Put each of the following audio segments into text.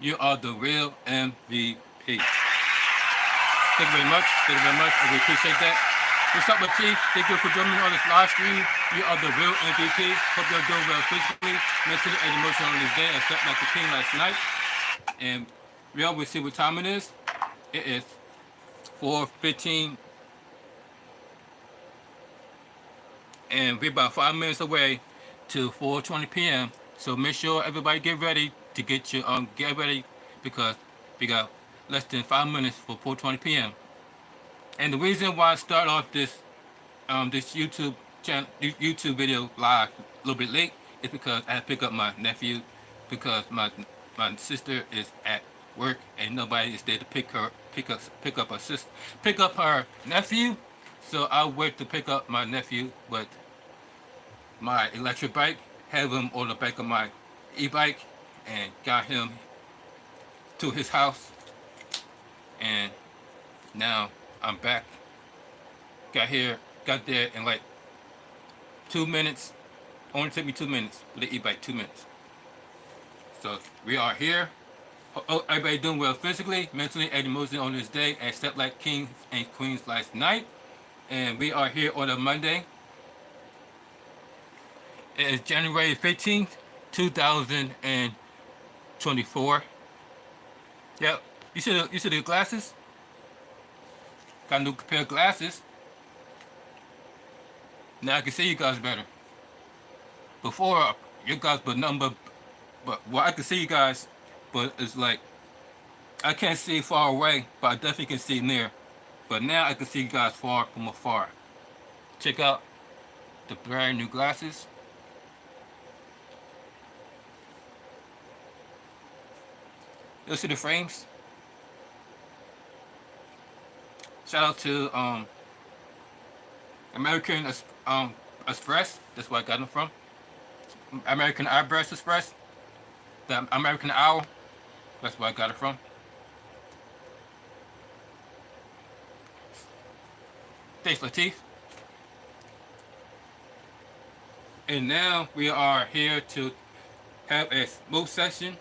You are the real MVP. Thank you very much. Thank you very much. I really appreciate that. What's up, my chief? Thank you for joining me on this live stream. You are the real MVP. Hope you're doing well physically, mentally, and emotionally on this day. I slept like a king last night. And we always see what time it is. It is 4:15, and we're about 5 minutes away to 4:20 p.m. So make sure everybody get ready to get ready because we got less than 5 minutes for 4:20 p.m. And the reason why I start off this YouTube video live a little bit late is because I had to pick up my nephew because my sister is at work and nobody is there to pick up her nephew. So I went to pick up my nephew with my electric bike, have him on the back of my e-bike, and got him to his house. And now I'm back. Got there in like 2 minutes. Only took me 2 minutes with the e-bike, 2 minutes. So we are here. Oh, everybody doing well physically, mentally, and emotionally on this day, except like kings and queens last night. And we are here on a Monday. It is January 15th, 2024. Yep. You see the glasses? Got a new pair of glasses. Now I can see you guys better. Before, you guys were nothing but well, I can see you guys, but it's like I can't see far away, but I definitely can see near. But now I can see you guys far from afar. Check out the brand new glasses. You'll see the frames. Shout out to American Express. That's where I got them from. American Eyebrows Express. The American Owl. That's where I got it from. Thanks, Latif. And now we are here to have a smoke session.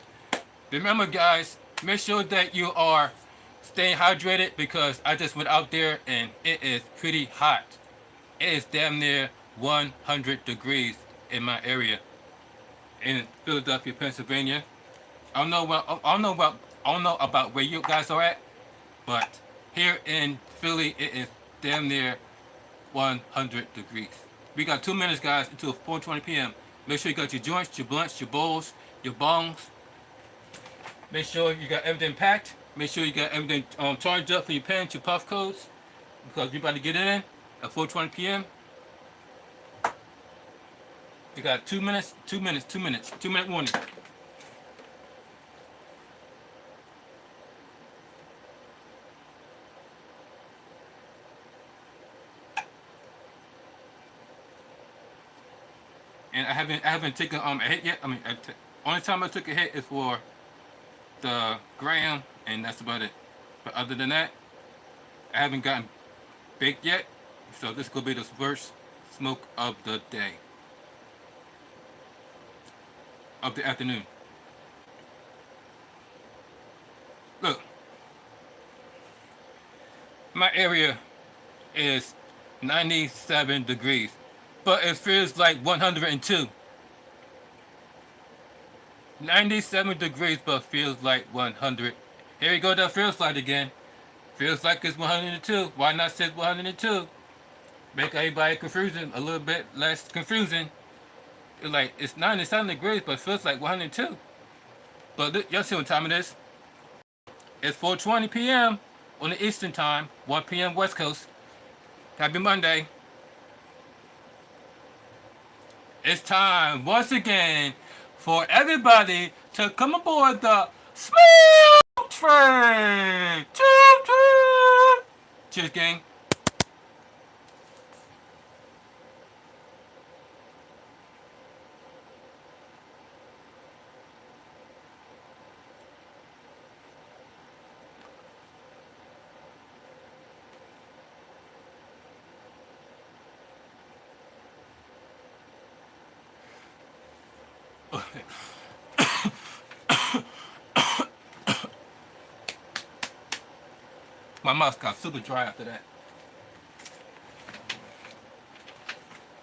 Remember, guys, make sure that you are staying hydrated because I just went out there and it is pretty hot. It is damn near 100 degrees in my area in Philadelphia, Pennsylvania. I don't know about where you guys are at, but here in Philly, it is damn near 100 degrees. We got 2 minutes, guys, until 4:20 p.m. Make sure you got your joints, your blunts, your bowls, your bongs. Make sure you got everything packed. Make sure you got everything charged up for your pens, your puff codes, because we're about to get in at 4:20 p.m. You got 2 minutes, 2 minutes, 2 minutes, 2 minute warning. And I haven't taken a hit yet. I mean, only time I took a hit is for the gram, and that's about it. But other than that, I haven't gotten baked yet. So this could be the first smoke of the day, of the afternoon. Look, my area is 97 degrees, but it feels like 102. 97 degrees, but feels like 100. Here we go, that feels like again. Feels like it's 102. Why not say 102? Make everybody confusing, a little bit less confusing. Like, it's 97 degrees, but it feels like 102. But look, y'all see what time it is? It's 4:20 p.m. on the Eastern Time, 1 p.m. West Coast. Happy Monday. It's time once again for everybody to come aboard the Smoke Train. Cheers, gang. My mouth got super dry after that.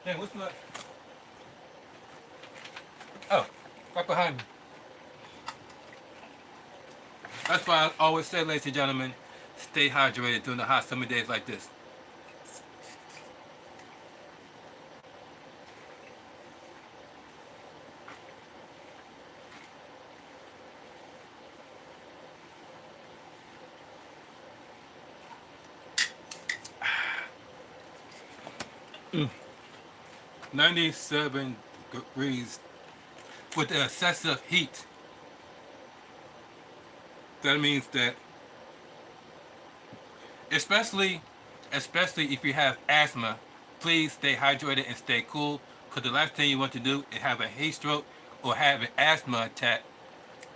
Hey, what's that? Oh, right behind me. That's why I always say, ladies and gentlemen, stay hydrated during the hot summer days like this. 97 degrees with the excessive heat. That means that, especially if you have asthma, please stay hydrated and stay cool. Because the last thing you want to do is have a heat stroke or have an asthma attack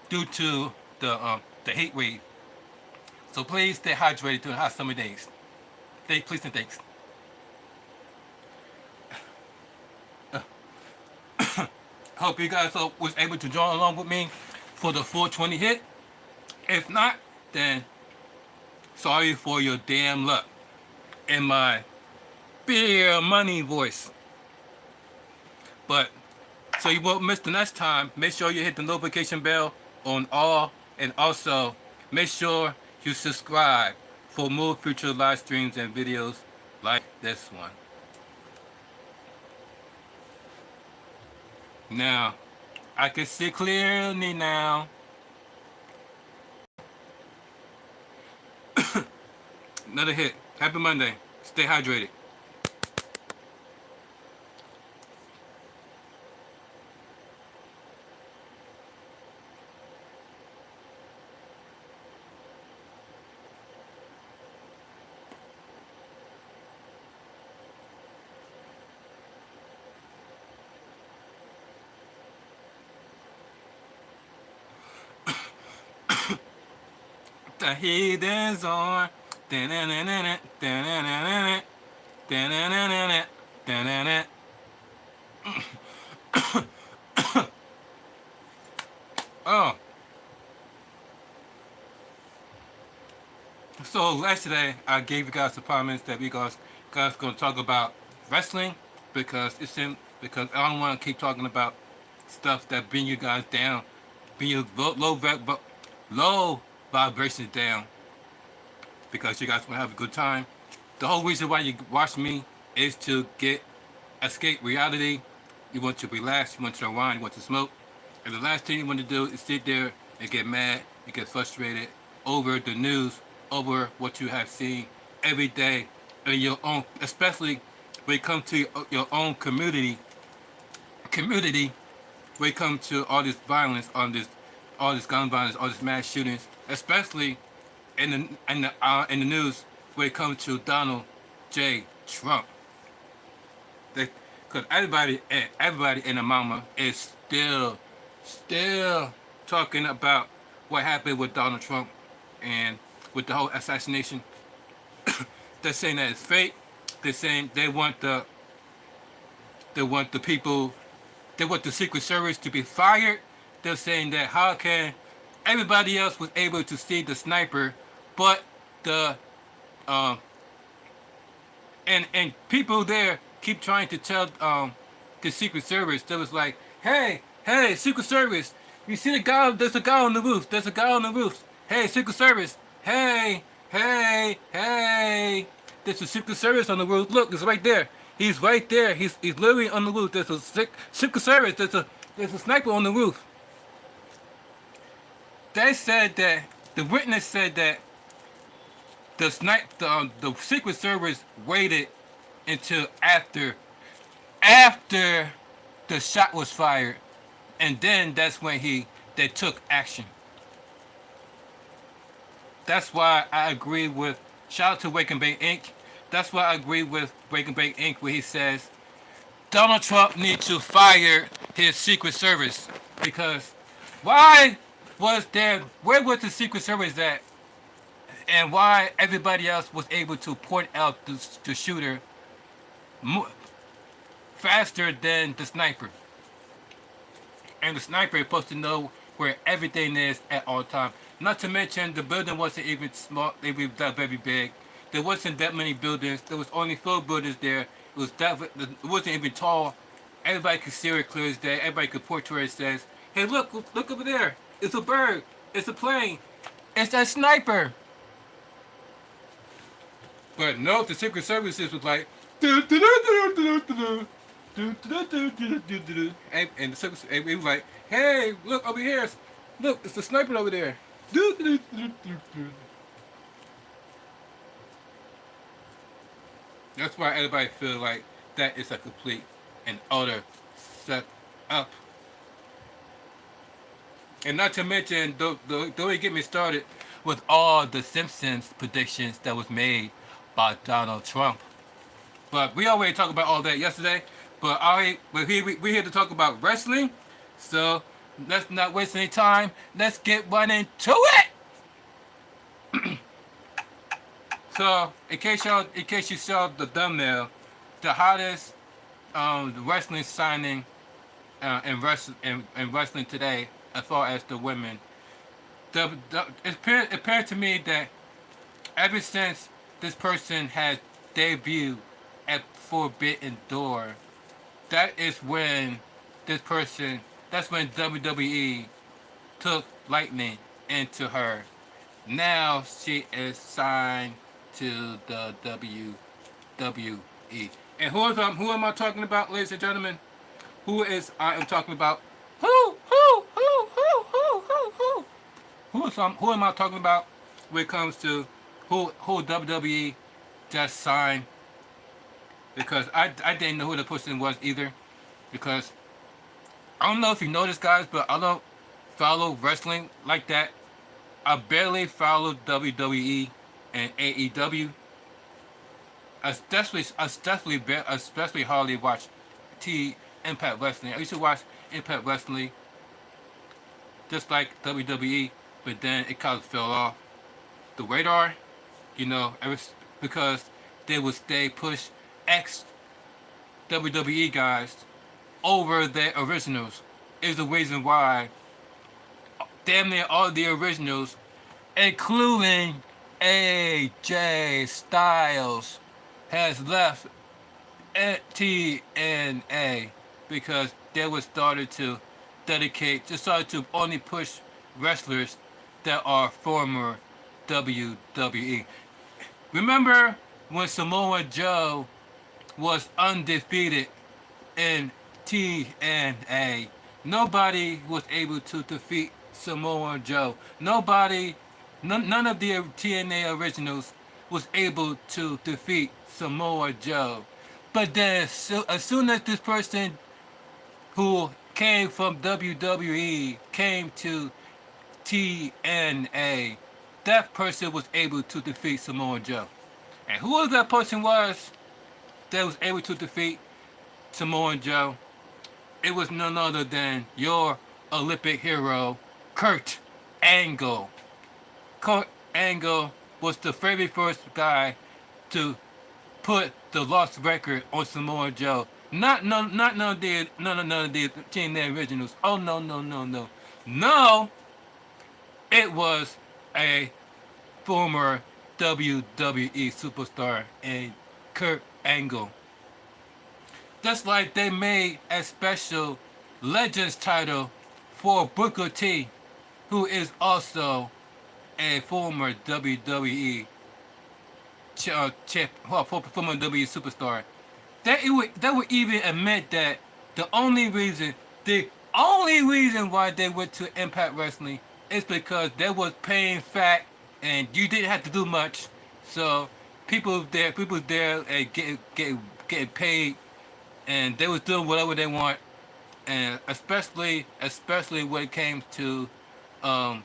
due to the heat wave. So please stay hydrated during hot summer days. Please and thanks. Hope you guys was able to join along with me for the 420 hit. If not, then sorry for your damn luck. In my beer money voice. But so you won't miss the next time, make sure you hit the notification bell on all, and also make sure you subscribe for more future live streams and videos like this one. Now, I can see clearly now. Another hit. Happy Monday. Stay hydrated. The heat is on. Oh. So yesterday I gave you guys the promise that we guys gonna talk about wrestling because I don't want to keep talking about stuff that bring you guys down, bring your low vibrations down, because you guys want to have a good time. The whole reason why you watch me is to escape reality. You want to relax, you want to unwind, you want to smoke. And the last thing you want to do is sit there and get mad, you get frustrated over the news, over what you have seen every day in your own, especially when it comes to your own community, when it comes to all this violence, all this gun violence, all this mass shootings, especially in the news when it comes to Donald J. Trump. Because everybody in the mama is still talking about what happened with Donald Trump and with the whole assassination. They're saying that it's fake. They're saying they want the people, they want the Secret Service to be fired. They're saying that how can everybody else was able to see the sniper, but the and people there keep trying to tell the Secret Service. They was like, hey, Secret Service, you see the guy? There's a guy on the roof. There's a guy on the roof. Hey, Secret Service. Hey. There's a Secret Service on the roof. Look, it's right there. He's right there. He's literally on the roof. There's a Secret Service. There's a sniper on the roof. They said that the witness said that the Secret Service waited until after the shot was fired, and then that's when they took action. That's why I agree with, shout out to Wake and Bake Inc. That's why I agree with Wake and Bake Inc. where he says Donald Trump needs to fire his Secret Service, because where was the Secret Service at, and why everybody else was able to point out the shooter faster than the sniper? And the sniper is supposed to know where everything is at all time. Not to mention the building wasn't even small, they were that very big. There wasn't that many buildings. There was only 4 buildings there. It wasn't even tall. Everybody could see it clear as day. Everybody could point to where it says, "Hey, look over there. It's a bird. It's a plane. It's that sniper." But no, the Secret Services was like, and the Secret and we was like, "Hey, look over here. Look, it's the sniper over there." That's why everybody feel like that is a complete and utter set up. And not to mention, don't even get me started with all the Simpsons predictions that was made by Donald Trump. But we already talked about all that yesterday. But we're here to talk about wrestling. So let's not waste any time. Let's get right into it. So in case you saw the thumbnail, the hottest wrestling signing in wrestling today, as far as the women, it appeared to me that ever since this person has debuted at Forbidden Door, that is when that's when WWE took lightning into her. Now she is signed to the WWE. And who am I talking about, ladies and gentlemen? I am talking about? Who am I talking about when it comes to who WWE just signed? Because I didn't know who the person was either. Because I don't know if you know this, guys, but I don't follow wrestling like that. I barely follow WWE and AEW. Especially hardly watch Impact Wrestling. I used to watch Impact Wrestling just like WWE, but then it kind of fell off the radar, because they push ex WWE guys over their originals. Is the reason why damn near all the originals, including AJ Styles, has left TNA because they were started to only push wrestlers that are former WWE. Remember when Samoa Joe was undefeated in TNA? Nobody was able to defeat Samoa Joe. None of the TNA originals was able to defeat Samoa Joe. But then, as soon as this person who came from WWE came to TNA, that person was able to defeat Samoa Joe. And who that person was that was able to defeat Samoa Joe? It was none other than your Olympic hero, Kurt Angle. Kurt Angle was the very first guy to put the lost record on Samoa Joe. Not none of the TNA originals. Oh no. No, it was a former WWE superstar and Kurt Angle. Just like they made a special Legends title for Booker T, who is also a former WWE former WWE superstar. That would even admit that the only reason why they went to Impact Wrestling is because they was paying fat and you didn't have to do much. So people there getting paid, and they was doing whatever they want, and especially when it came to when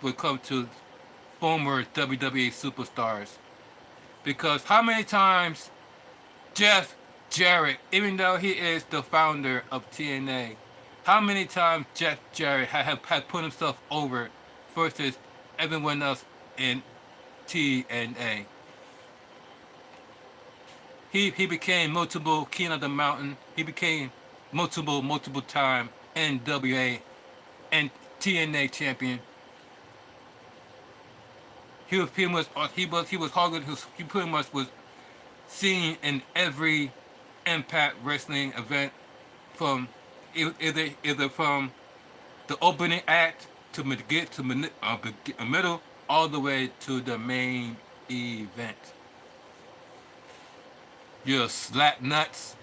it comes to former WWE superstars. Because how many times Jeff Jarrett, even though he is the founder of TNA, how many times Jeff Jarrett had put himself over versus everyone else in TNA? He became multiple King of the Mountain. He became multiple time NWA and TNA champion. He was pretty much he pretty much was seen in every Impact Wrestling event from either from the opening act to get to middle all the way to the main event. You're slap nuts.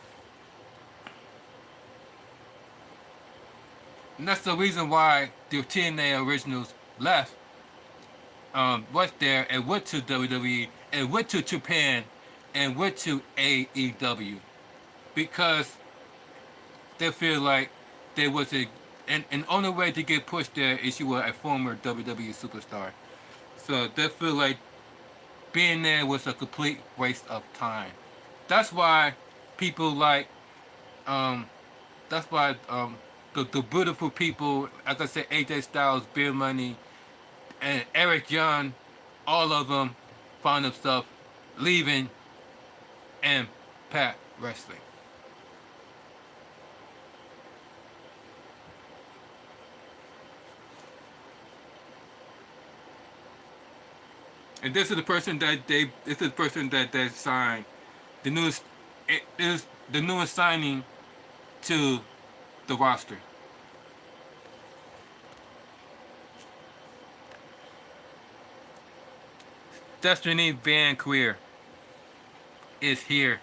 And that's the reason why the TNA originals left, went there and went to WWE and went to Japan and went to AEW because they feel like there was an only way to get pushed there is you were a former WWE superstar. So they feel like being there was a complete waste of time. That's why people like, that's why the beautiful people, as I said, AJ Styles, Beer Money, and Eric Young, all of them found themselves leaving Impact Wrestling. And this is the person that they signed. The newest, it is the newest signing to the roster. Destiny Van Queer is here.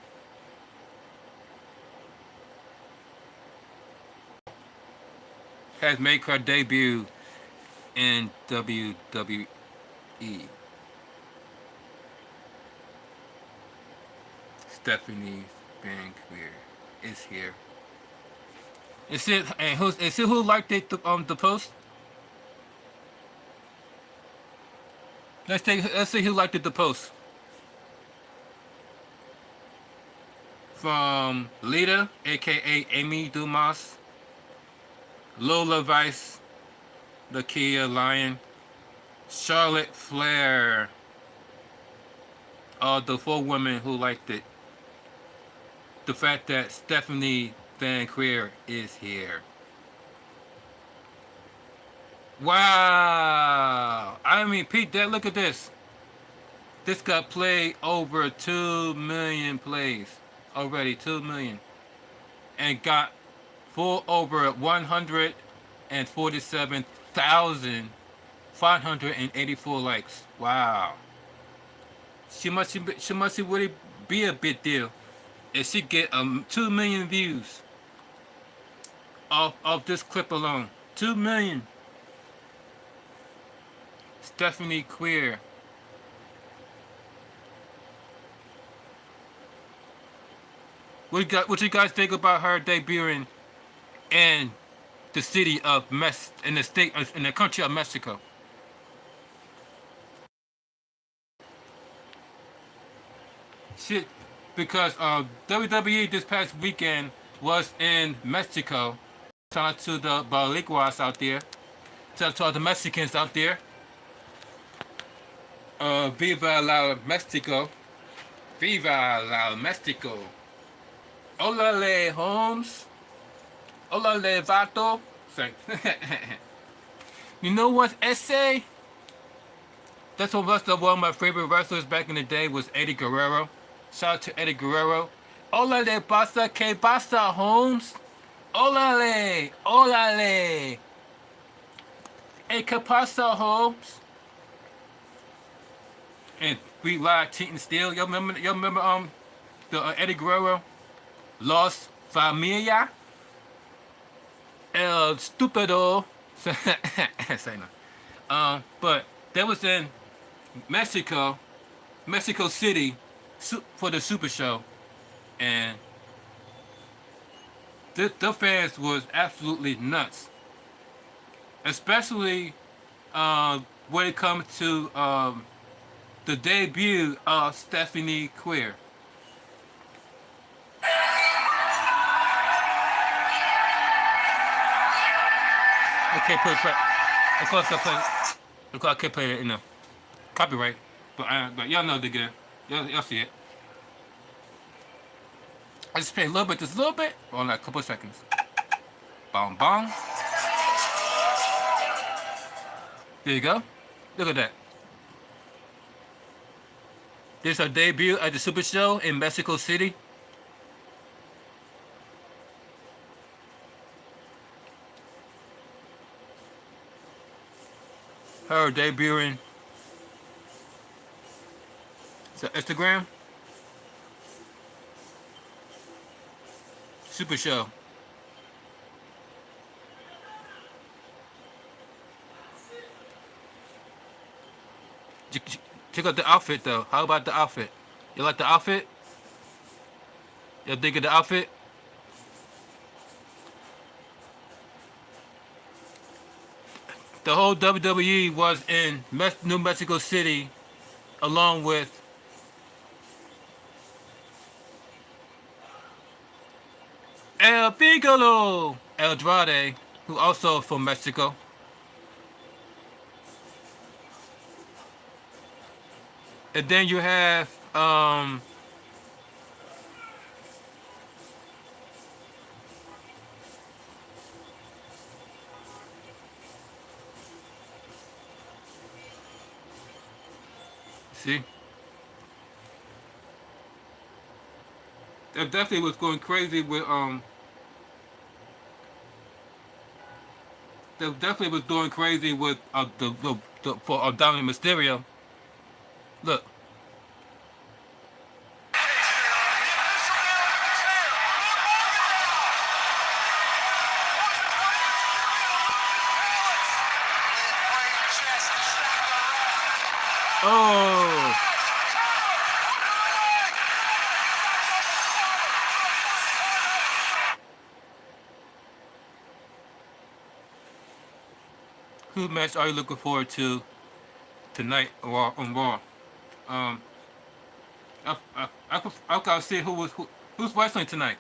Has made her debut in WWE. Stephanie Van Queer is here. Is it who liked it the post? Let's see who liked it the post. From Lita, aka Amy Dumas, Lola Vice, Lakia Lyon, Charlotte Flair. The 4 women who liked it. The fact that Stephanie Van Queer is here. Wow! I mean, Pete, look at this. This got played over 2 million plays already, 2 million, and got for over 147,584 likes. Wow! She must really be a big deal if she get 2 million views off this clip alone. 2 million. Stephanie Queer. What you guys think about her debuting in the city of in the country of Mexico? Shit, because WWE this past weekend was in Mexico. Shout out to the Boricuas out there. Shout out to all the Mexicans out there. Viva la Mexico. Viva la Mexico. Olale Holmes. Olale Vato. You know what's essay? That's one of my favorite wrestlers back in the day was Eddie Guerrero. Shout out to Eddie Guerrero. Olale pasa, que pasa, Holmes? Olale, olale. Hey, que pasa, Holmes? And we live cheating still. Y'all remember the Eddie Guerrero? Los Familia. El Stupido. Say no. But that was in Mexico City for the Super Show, and the fans was absolutely nuts, especially when it comes to the debut of Stephanie Queer. I can't play. Of course, I can't play it in the copyright, but y'all know the good. Y'all see it. I just play a little bit, just a little bit, on like a couple of seconds. Bong bong. There you go. Look at that. This is her debut at the Super Show in Mexico City. Her debuting. So Instagram. Super Show. Check out the outfit though. How about the outfit? You like the outfit? You think of the outfit? The whole WWE was in New Mexico City along with El Piccolo Andrade, who also from Mexico. And then you have see, that definitely was going crazy with that definitely was going crazy with the for Dominic Mysterio. Look. Oh. Who match are you looking forward to tonight on Raw? Um, I gotta see who's wrestling tonight.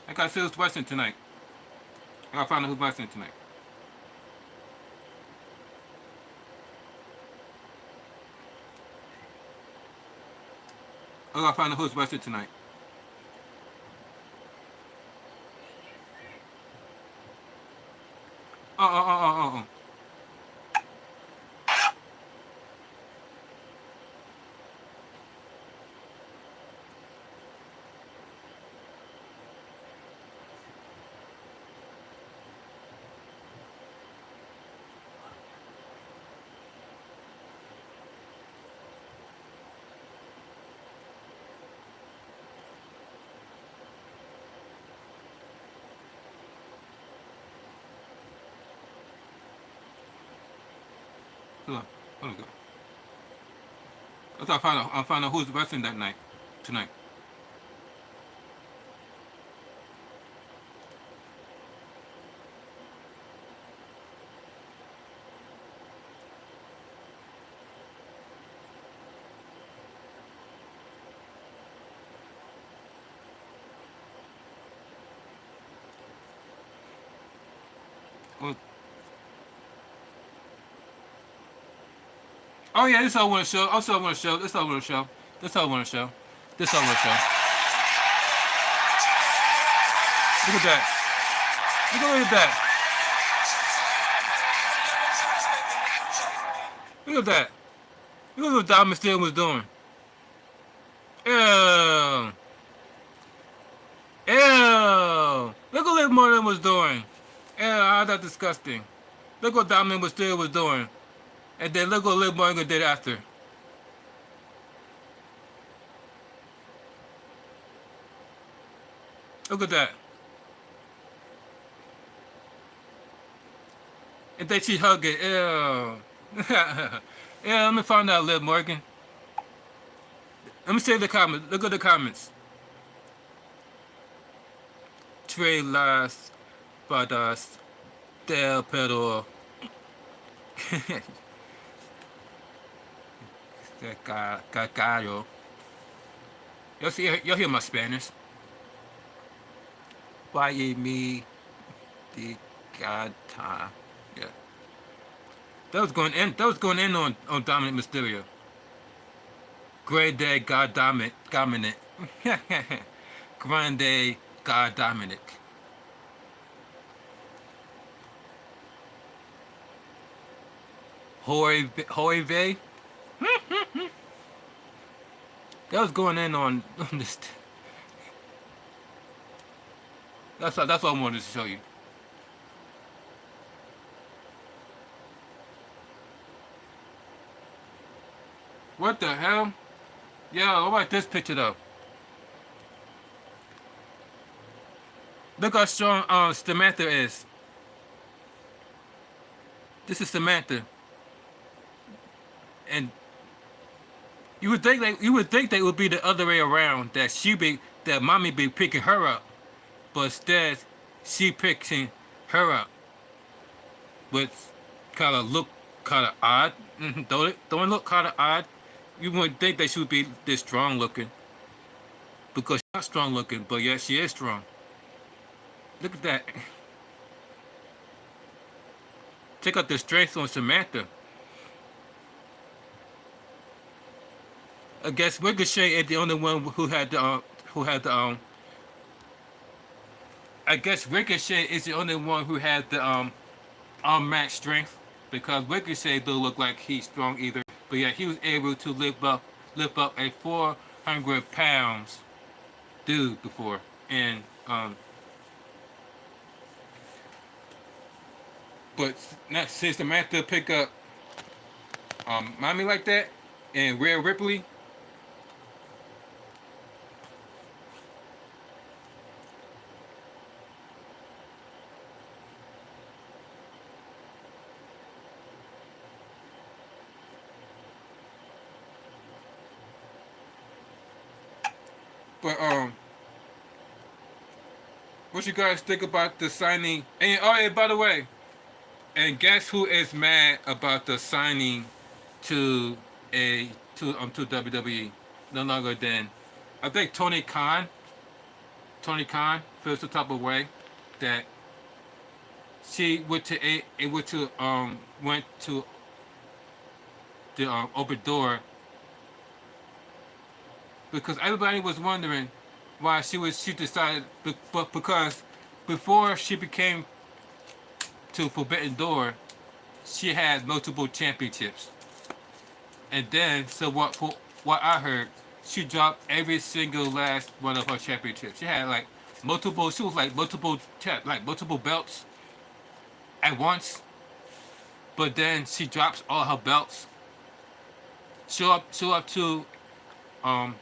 I gotta see who's wrestling tonight. I gotta find out who's wrestling tonight. I gotta find out who's wrestling tonight. Oh. Hold on. Hold on. I'll find out who's wrestling that night. Tonight. Oh yeah, this is all I want to show. Also, I want to show. This is all I want to show. This is all I want to show. This is all I want to show. Look at that. Look at that. Look at that. Look at what Dominic Mysterio was doing. Ew. Ew. Look what Liv Morgan was doing. Ew, how's that disgusting? Look what Dominic Mysterio was doing. And then look what Liv Morgan did after. Look at that. And then she hugged it. Ew. Yeah, let me find out, Liv Morgan. Let me see the comments. Look at the comments. Trey Las Padas del Pedro. Cacayo. Y'all hear my Spanish. Why me the gata? Yeah. That was going in on Dominic Mysterio. Grande God Dominic. Grande God Dominic. Hoive. That was going in on this. That's what I wanted to show you. What the hell? Yeah, what about this picture though? Look how strong Samantha is. This is Samantha, and you would think that it would be the other way around. That mommy be picking her up, but instead she picking her up, which kind of look kind of odd. Don't it look kind of odd? You wouldn't think that she would be this strong looking because she's not strong looking, but yet she is strong. Look at that. Check out the strength on Samantha. I guess Ricochet is the only one who had the. I guess Ricochet is the only one who had the unmatched strength because Ricochet don't look like he's strong either. But yeah, he was able to lift up a 400 pounds dude before, and but not since Samantha pick up mommy like that and Rhea Ripley. But what you guys think about the signing? And oh, and by the way, and guess who is mad about the signing to to WWE? No longer than I think Tony Khan. Tony Khan feels the type of way that she went to the open door because everybody was wondering why she decided, but because before she became to Forbidden Door, she had multiple championships, and then so what I heard, she dropped every single last one of her championships. She had like multiple. She was like multiple belts at once, but then she drops all her belts. Show up to um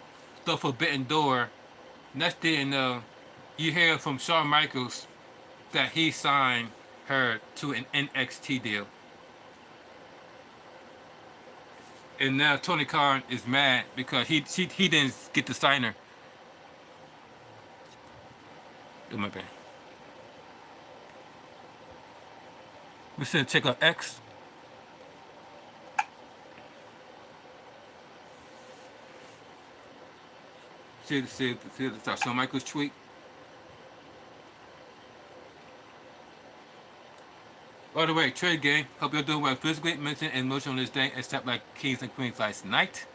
the Forbidden Door. Next thing you know, you hear from Shawn Michaels that he signed her to an NXT deal. And now Tony Khan is mad because he didn't get to sign her. Oh my bad. We should check out X. See the Shawn Michaels tweet. By the way, trade game. Hope you're doing well physically, mentally, and emotionally this day, except like kings and queens last night.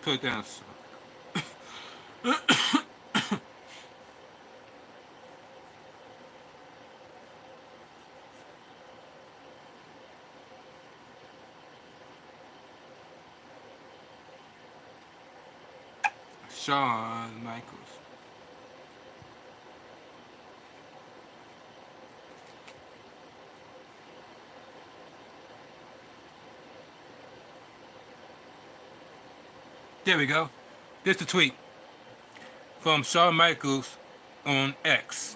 Put it down. Shawn Michaels. There we go. This is the tweet from Shawn Michaels on X.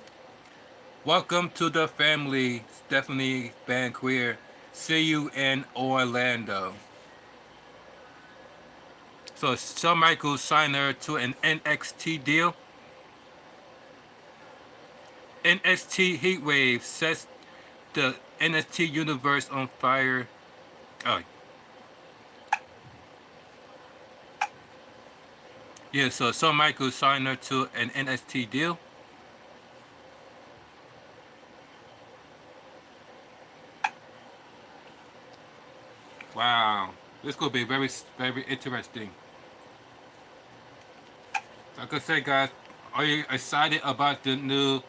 Welcome to the family, Stephanie Banquer. See you in Orlando. So Shawn Michaels signed her to an NXT deal. NXT Heatwave sets the NXT universe on fire. Oh, yeah, so Shawn Michaels signed her to an NXT deal. Wow, this could be very, very interesting. Like I said, guys, are you excited about the new?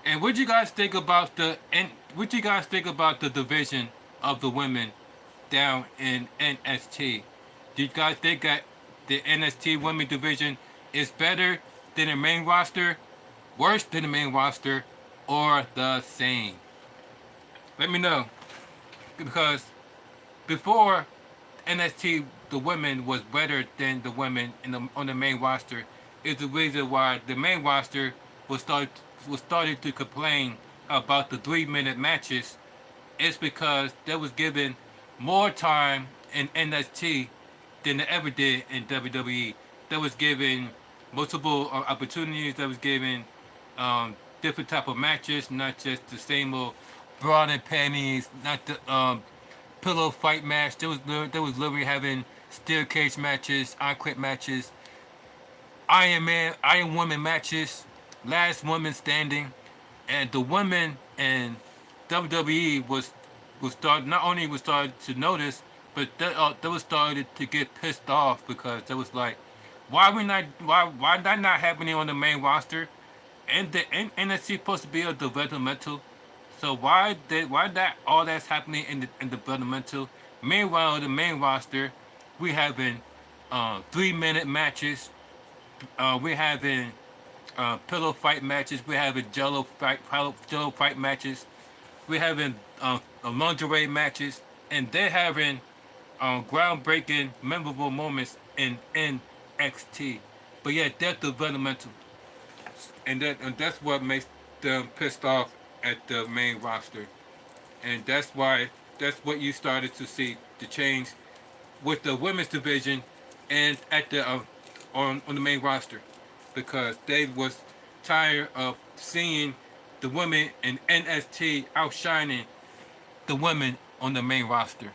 And what do you guys think about the? And what do you guys think about the division of the women down in NXT? Do you guys think that the NXT women division is better than the main roster, worse than the main roster, or the same? Let me know, because before NXT, the women was better than the women on the main roster. Is the reason why the main roster was starting to complain about the 3 minute matches. It's because they was given more time in NXT than they ever did in WWE. They was given multiple opportunities. They was given different type of matches, not just the same old bra and panties, not the pillow fight match. There was literally having steel cage matches, I quit matches, Iron Man, Iron Woman matches, last woman standing, and the women in WWE was start not only was started to notice, but they was started to get pissed off because they was like, why that not happening on the main roster? And the NXT supposed to be a developmental, so why that all that's happening in the developmental? Meanwhile, the main roster, we having 3 minute matches, we having pillow fight matches, we having jello fight matches, we having lingerie matches, and they're having groundbreaking, memorable moments in NXT. But yeah, that's developmental, and that's what makes them pissed off at the main roster, and that's what you started to see the change with the women's division and at the on the main roster, because they was tired of seeing the women in NXT outshining the women on the main roster,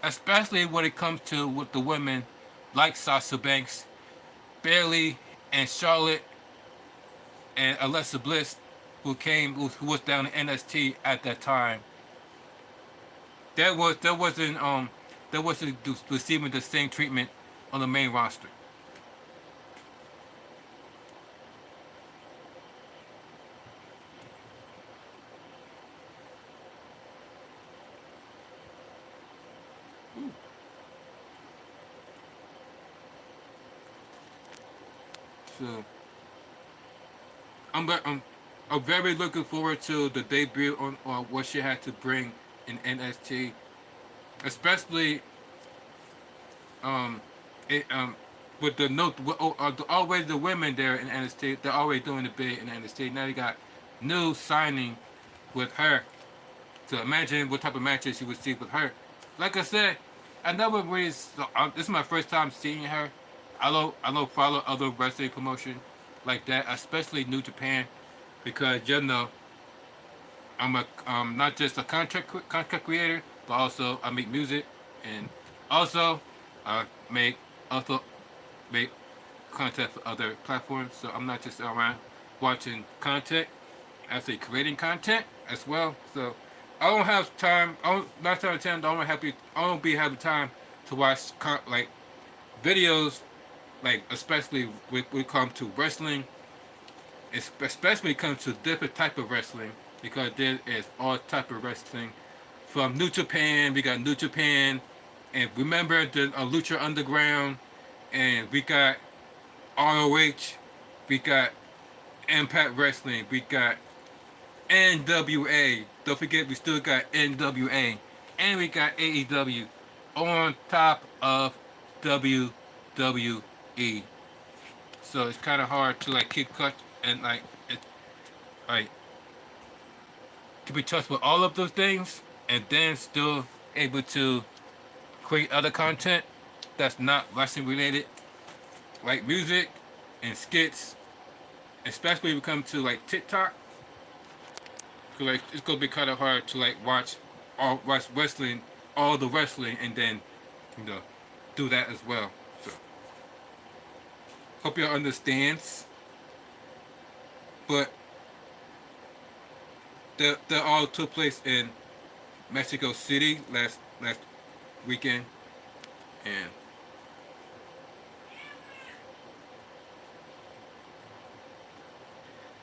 especially when it comes to with the women like Sasha Banks, Bayley, and Charlotte, and Alexa Bliss, who was down in NXT at that time. That wasn't receiving the same treatment on the main roster. So I'm very looking forward to the debut on what she had to bring in NXT, especially um it, with the note already the women there in NXT. They're already doing the big in NXT. Now they got new signing with her. So imagine what type of matches you would see with her. Like I said, I never really. This is my first time seeing her. I don't follow other wrestling promotion like that, especially New Japan, because I'm not just a content creator, but also I make music, and also I also make content for other platforms. So I'm not just around watching content, actually creating content as well. So I don't have time. Not out of time. I don't be having time to watch like videos, like especially when it comes to wrestling, especially when it comes to different type of wrestling, because there is all type of wrestling. From New Japan, we got New Japan, and remember the Lucha Underground, and we got ROH, we got Impact Wrestling, we got NWA. Don't forget, we still got NWA, and we got AEW on top of WWE. So it's kind of hard to like keep cut and like keep in touch with all of those things, and then still able to create other content that's not wrestling related, like music and skits especially when it comes to like TikTok. 'Cause, like it's gonna be kind of hard to like watch wrestling, all the wrestling, and then you know do that as well. So hope y'all understands. But they all took place in Mexico City last weekend, and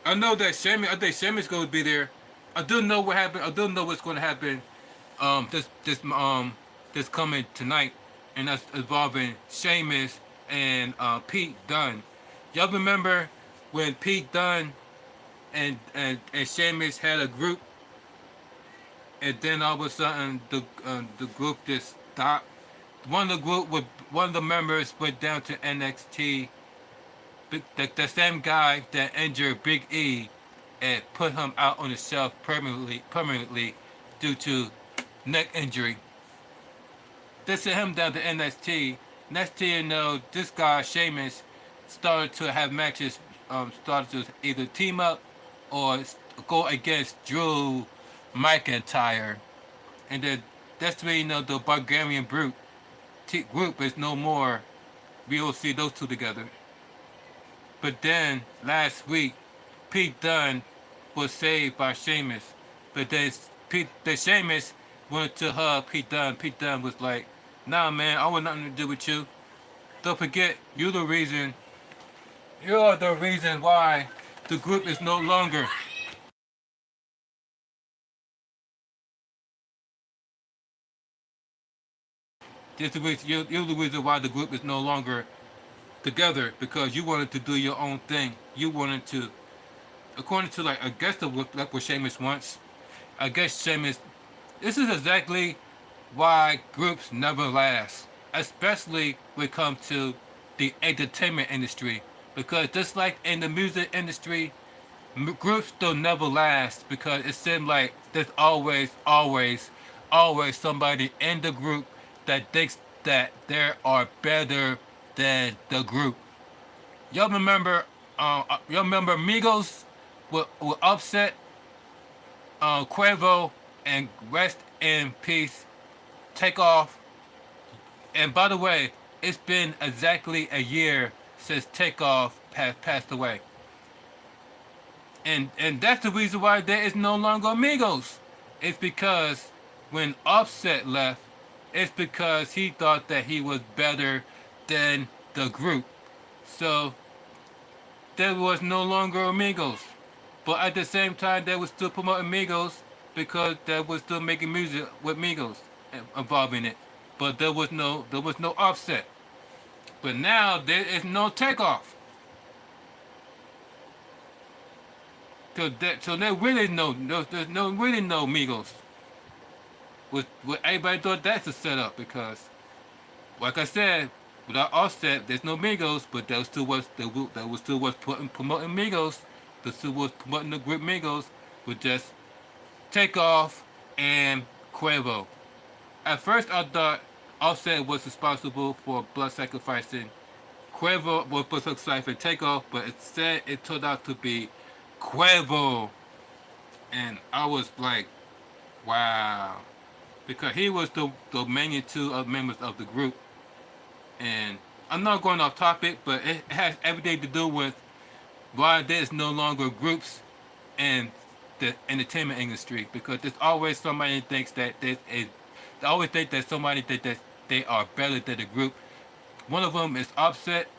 I know that Sheamus. I think Sheamus going to be there. I do know what happened. I do know what's going to happen. This coming tonight, and that's involving Sheamus and Pete Dunne. Y'all remember when Pete Dunne and Sheamus had a group, and then all of a sudden the group just stopped. One of the members went down to NXT. The same guy that injured Big E and put him out on the shelf permanently due to neck injury. They sent him down to NXT. Next thing you know, this guy Sheamus started to have matches. Started to either team up or go against Drew McIntyre, and then that's when you know the Bulgarian group is no more. We will see those two together. But then last week, Pete Dunne was saved by Sheamus. But then the Sheamus went to hug Pete Dunne. Pete Dunne was like, "Nah, man, I want nothing to do with you. Don't forget, you're the reason. You're the reason why the group is no longer." You're the reason why the group is no longer together because you wanted to do your own thing. You wanted to, according to like I guess like what Sheamus wants. I guess Sheamus. This is exactly why groups never last, especially when it comes to the entertainment industry. Because just like in the music industry, groups don't never last because it seems like there's always somebody in the group that thinks that they are better than the group. Y'all remember Migos were upset Quavo and rest in peace take off. And by the way, it's been exactly a year since Takeoff passed away. And that's the reason why there is no longer Amigos. It's because when Offset left, it's because he thought that he was better than the group. So there was no longer Amigos. But at the same time, they were still promoting Migos because they were still making music with Migos involving it. But there was no Offset. But now there is no Takeoff. So there really there's no really no Migos. What everybody thought that's a setup because, like I said, without Offset, there's no Migos, but there was still was promoting Migos. There still was promoting the group Migos with just Takeoff and Quavo. At first, I thought Offset was responsible for blood sacrificing. Quavo was blood sacrificing Takeoff, but instead it turned out to be Quavo, and I was like, wow, because he was the main two members of the group. And I'm not going off topic, but it has everything to do with why there's no longer groups in the entertainment industry, because there's always somebody that thinks that they always think that somebody that they are better than the group. One of them is Offset.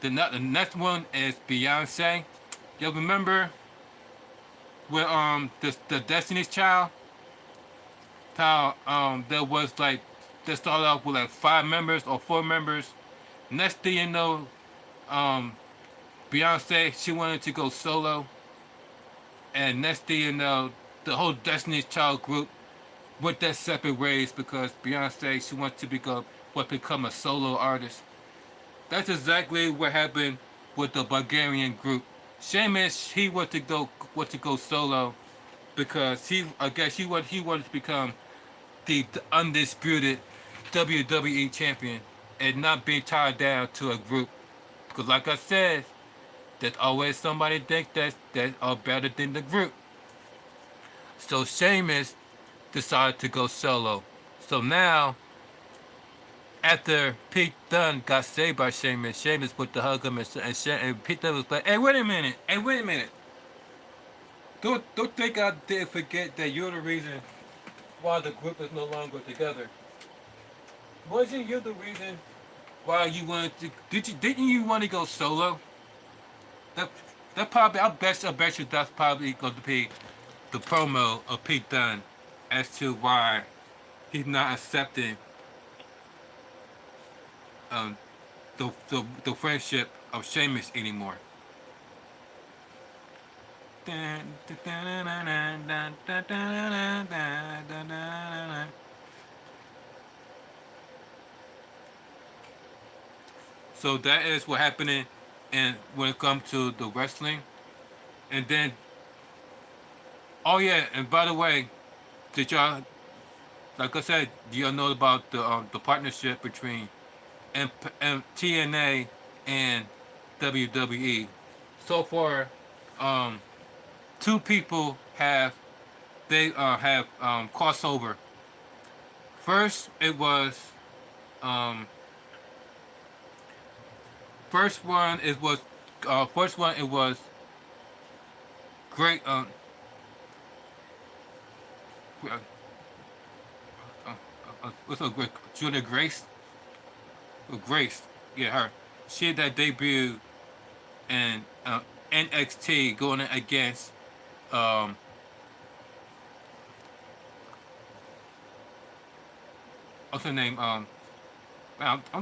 The next one is Beyonce. You remember when the Destiny's Child, how there was like they started off with like 5 members or 4 members. Next thing you know, Beyonce, she wanted to go solo, and next thing you know, the whole Destiny's Child group went their separate ways because Beyonce, she wants to become a solo artist. That's exactly what happened with the Bulgarian group. Sheamus, he wanted to go solo because I guess he wanted to become the undisputed WWE champion and not be tied down to a group. Because like I said, There's always somebody think that are better than the group. So Sheamus decided to go solo. So now, after Pete Dunne got saved by Sheamus, Sheamus put the hug him and Pete Dunne was like, "Hey, wait a minute! Hey, wait a minute! Don't think I did forget that you're the reason why the group is no longer together. Wasn't you the reason why you wanted to? Didn't you want to go solo? That that probably I bet you that's probably going to be the promo of Pete Dunne as to why he's not accepting um, the friendship of Sheamus anymore." So that is what happening, and when it comes to the wrestling, and then oh yeah, and by the way, did y'all like I said, do y'all know about the partnership between TNA and WWE? So far, um, two people have crossover. First, it was um, first one it was great. Uh, what's a great Julia Grace? Grace, yeah, her. She had that debut in NXT going against um, what's her name? I'm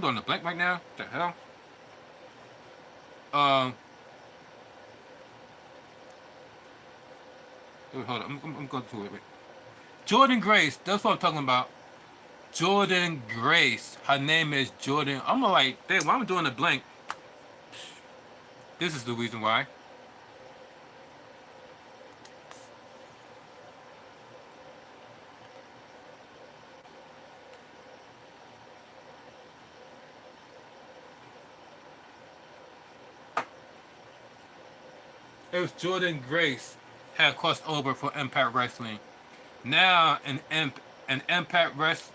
doing the blank right now. What the hell? Um, hold on. I'm going to it. Wait. Jordan Grace. That's what I'm talking about. Jordan Grace. Her name is Jordan. I'm like, damn, why am I doing the blank? This is the reason why. It was Jordan Grace had crossed over for Impact Wrestling. Now an Impact Wrest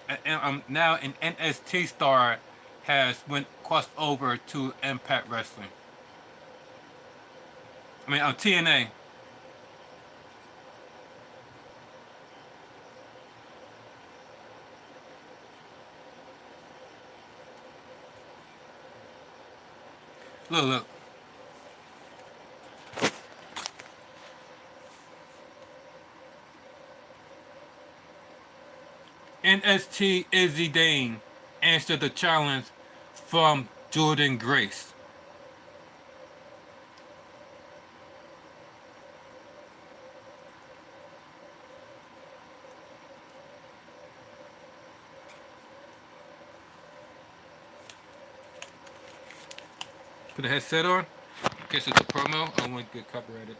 now an NXT star has went crossed over to Impact Wrestling. I mean on TNA. Look. NXT Izzy Dane answered the challenge from Jordan Grace. Put the headset on. In case it's a promo, I won't get copyrighted.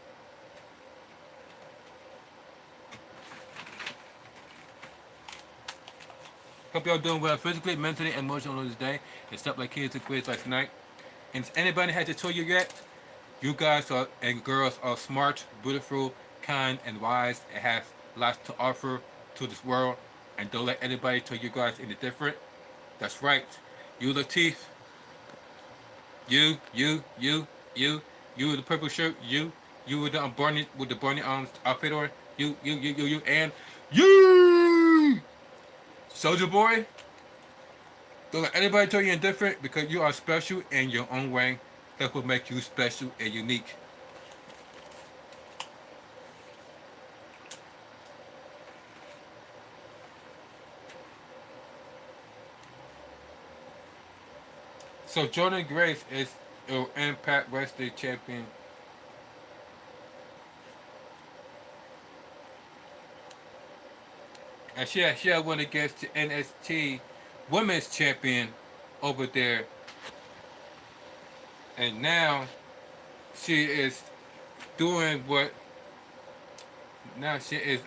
Hope y'all doing well physically, mentally, and emotionally this day. It's up like kids and quiz last night. And if anybody hasn't told you yet, you guys are and girls are smart, beautiful, kind, and wise, and have lots to offer to this world. And don't let anybody tell you guys any different. That's right. You Latif, you with the purple shirt, you with the Barney outfit on, you, and you, Soldier Boy. Don't let anybody tell you any different because you are special in your own way. That will make you special and unique. So Jordan Grace is your Impact Wrestling champion. And she had went against the NXT Women's Champion over there. And now she is doing what now she is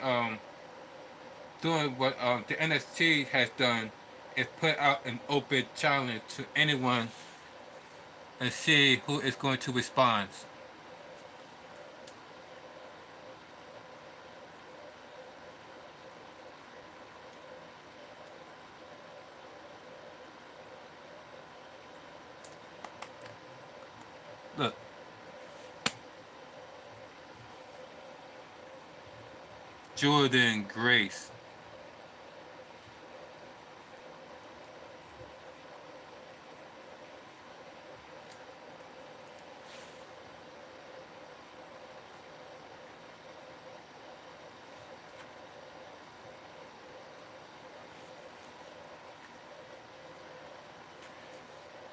doing what the NXT has done is put out an open challenge to anyone and see who is going to respond. Jordan Grace.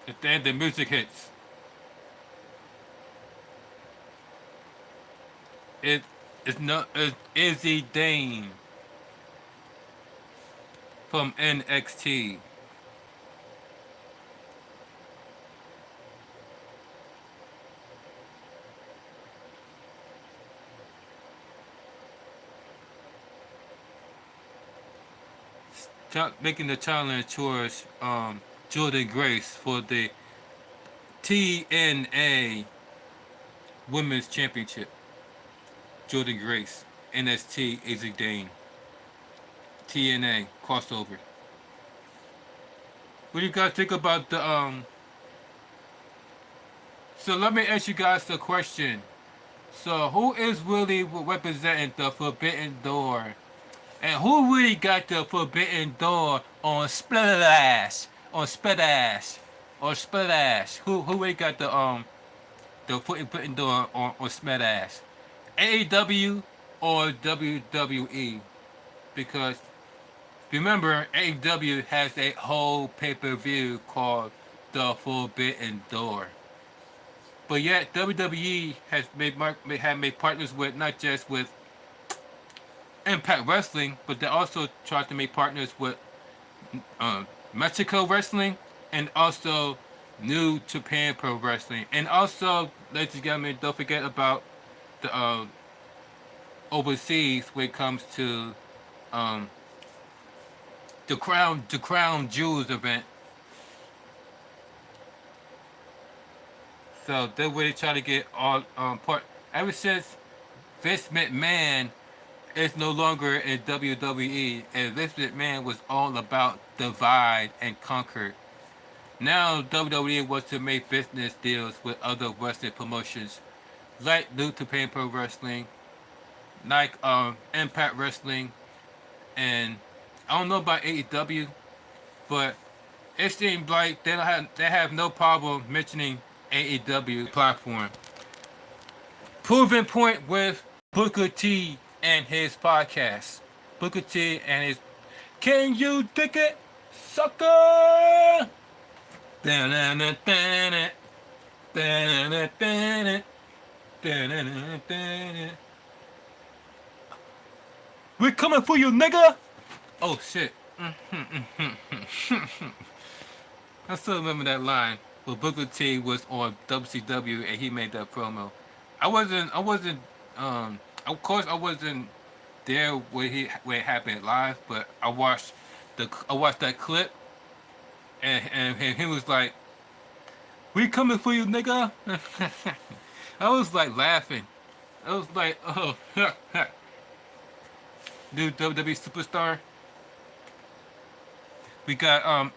And then the music hits. It is not Izzy Dane from NXT. Making the challenge towards Jordan Grace for the TNA Women's Championship. Jordan Grace, NXT, Izzy Dane, TNA crossover. What do you guys think about the So let me ask you guys a question. So who is really representing the Forbidden Door? And who really got the Forbidden Door on Splash? On Splash? Or Splash? Who really got the Forbidden Door on Splash? AEW or WWE? Because remember, AEW has a whole pay-per-view called The Forbidden Door. But yet WWE has made partners with not just with Impact Wrestling, but they also tried to make partners with Mexico Wrestling and also New Japan Pro Wrestling. And also, ladies and gentlemen, don't forget about the overseas when it comes to um, the Crown Jewels event. So they really try to get all part. Ever since Vince McMahon is no longer in WWE, and Vince McMahon was all about divide and conquer. Now WWE wants to make business deals with other wrestling promotions, like New Japan Pro Wrestling, like Impact Wrestling, and I don't know about AEW, but it seems like they have no problem mentioning AEW platform. Proven point with Booker T and his podcast. Booker T and his Can You Dig It, Sucker? We're coming for you, nigga! Oh shit. I still remember that line where Booker T was on WCW and he made that promo. I wasn't of course I wasn't there when it happened live, but I watched that clip and he was like, "We coming for you, nigga." I was like laughing. I was like, "Oh, new WWE superstar." We got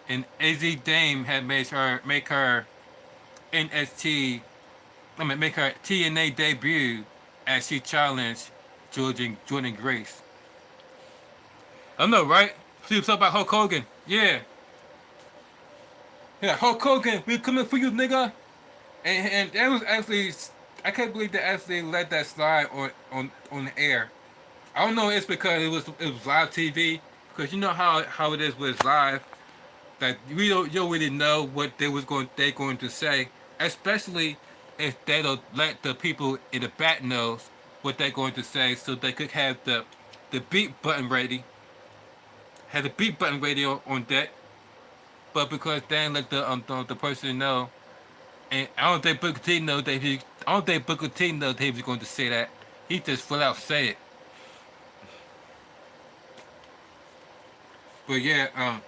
and AZ Dame had made her make her NXT, make her TNA debut as she challenged Jordan Grace. I know, right? She was talking about Hulk Hogan. Yeah. Yeah, Hulk Hogan, we coming for you, nigga. And that was actually, I can't believe they actually let that slide on the air. I don't know. It's because it was live TV. Because you know how it is with live. That you don't really know what they're going to say, especially if they don't let the people in the back knows what they're going to say, so they could have the beat button ready, have the beat button ready on deck. But because they didn't let the person know, and I don't think Booker T know that I don't think Booker T know that he was going to say that. He just flat out say it. But yeah,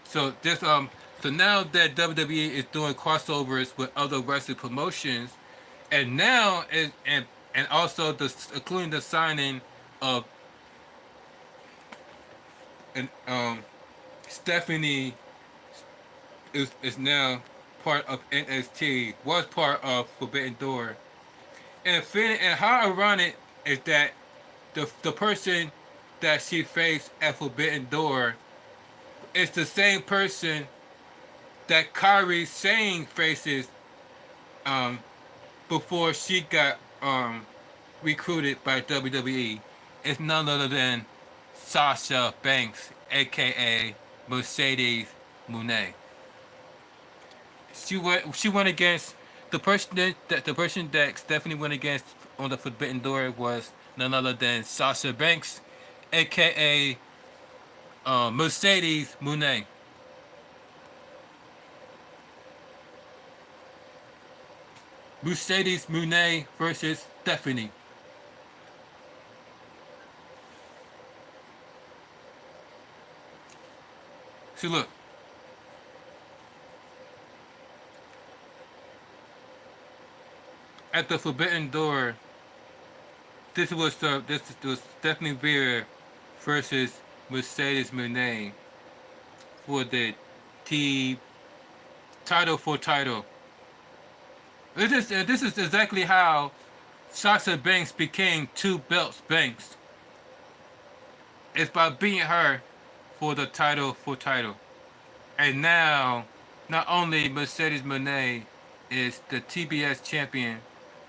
so this so now that WWE is doing crossovers with other wrestling promotions, and now and also including the signing of and Stephanie is now part of NXT, was part of Forbidden Door. And how ironic is that the person that she faced at Forbidden Door is the same person that Kairi Sane faces um, before she got recruited by WWE. It's none other than Sasha Banks, aka Mercedes Moné. She went against the person that Stephanie went against on the Forbidden Door was none other than Sasha Banks, aka Mercedes Moné. Mercedes Moné versus Stephanie. So look, at the Forbidden Door, this was Stephanie Vera versus Mercedes Moné for the T title for title. This is exactly how Sasha Banks became two belts Banks. It's by beating her for the title for title. And now, not only Mercedes Moné is the TBS champion,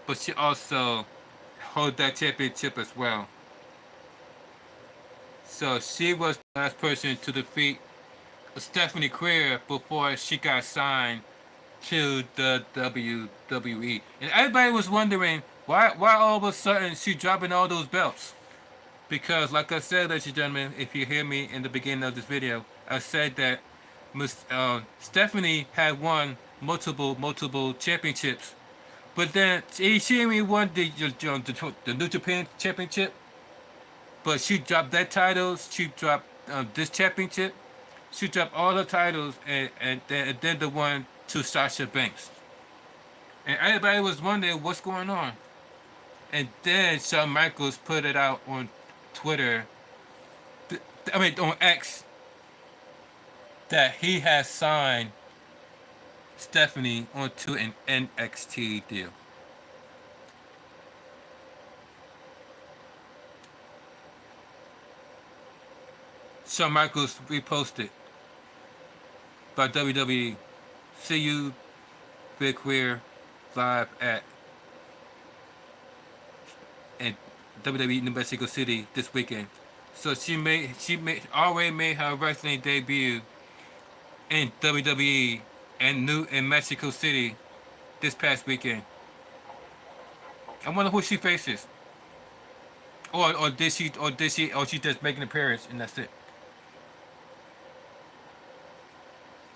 but she also holds that championship as well. So she was the last person to defeat Stephanie Queer before she got signed to the WWE. And everybody was wondering why all of a sudden she dropping all those belts. Because like I said, ladies and gentlemen, if you hear me in the beginning of this video, I said that Stephanie had won multiple championships. But then she only won the New Japan Championship. But she dropped that title. She dropped this championship. She dropped all the titles and then the one to Sasha Banks. And everybody was wondering what's going on. And then Shawn Michaels put it out on Twitter, on X, that he has signed Stephanie onto an NXT deal. Shawn Michaels reposted by WWE. See you, Big Queer, live at WWE New Mexico City this weekend. So she already made her wrestling debut in WWE in Mexico City this past weekend. I wonder who she faces. Or did she just make an appearance and that's it.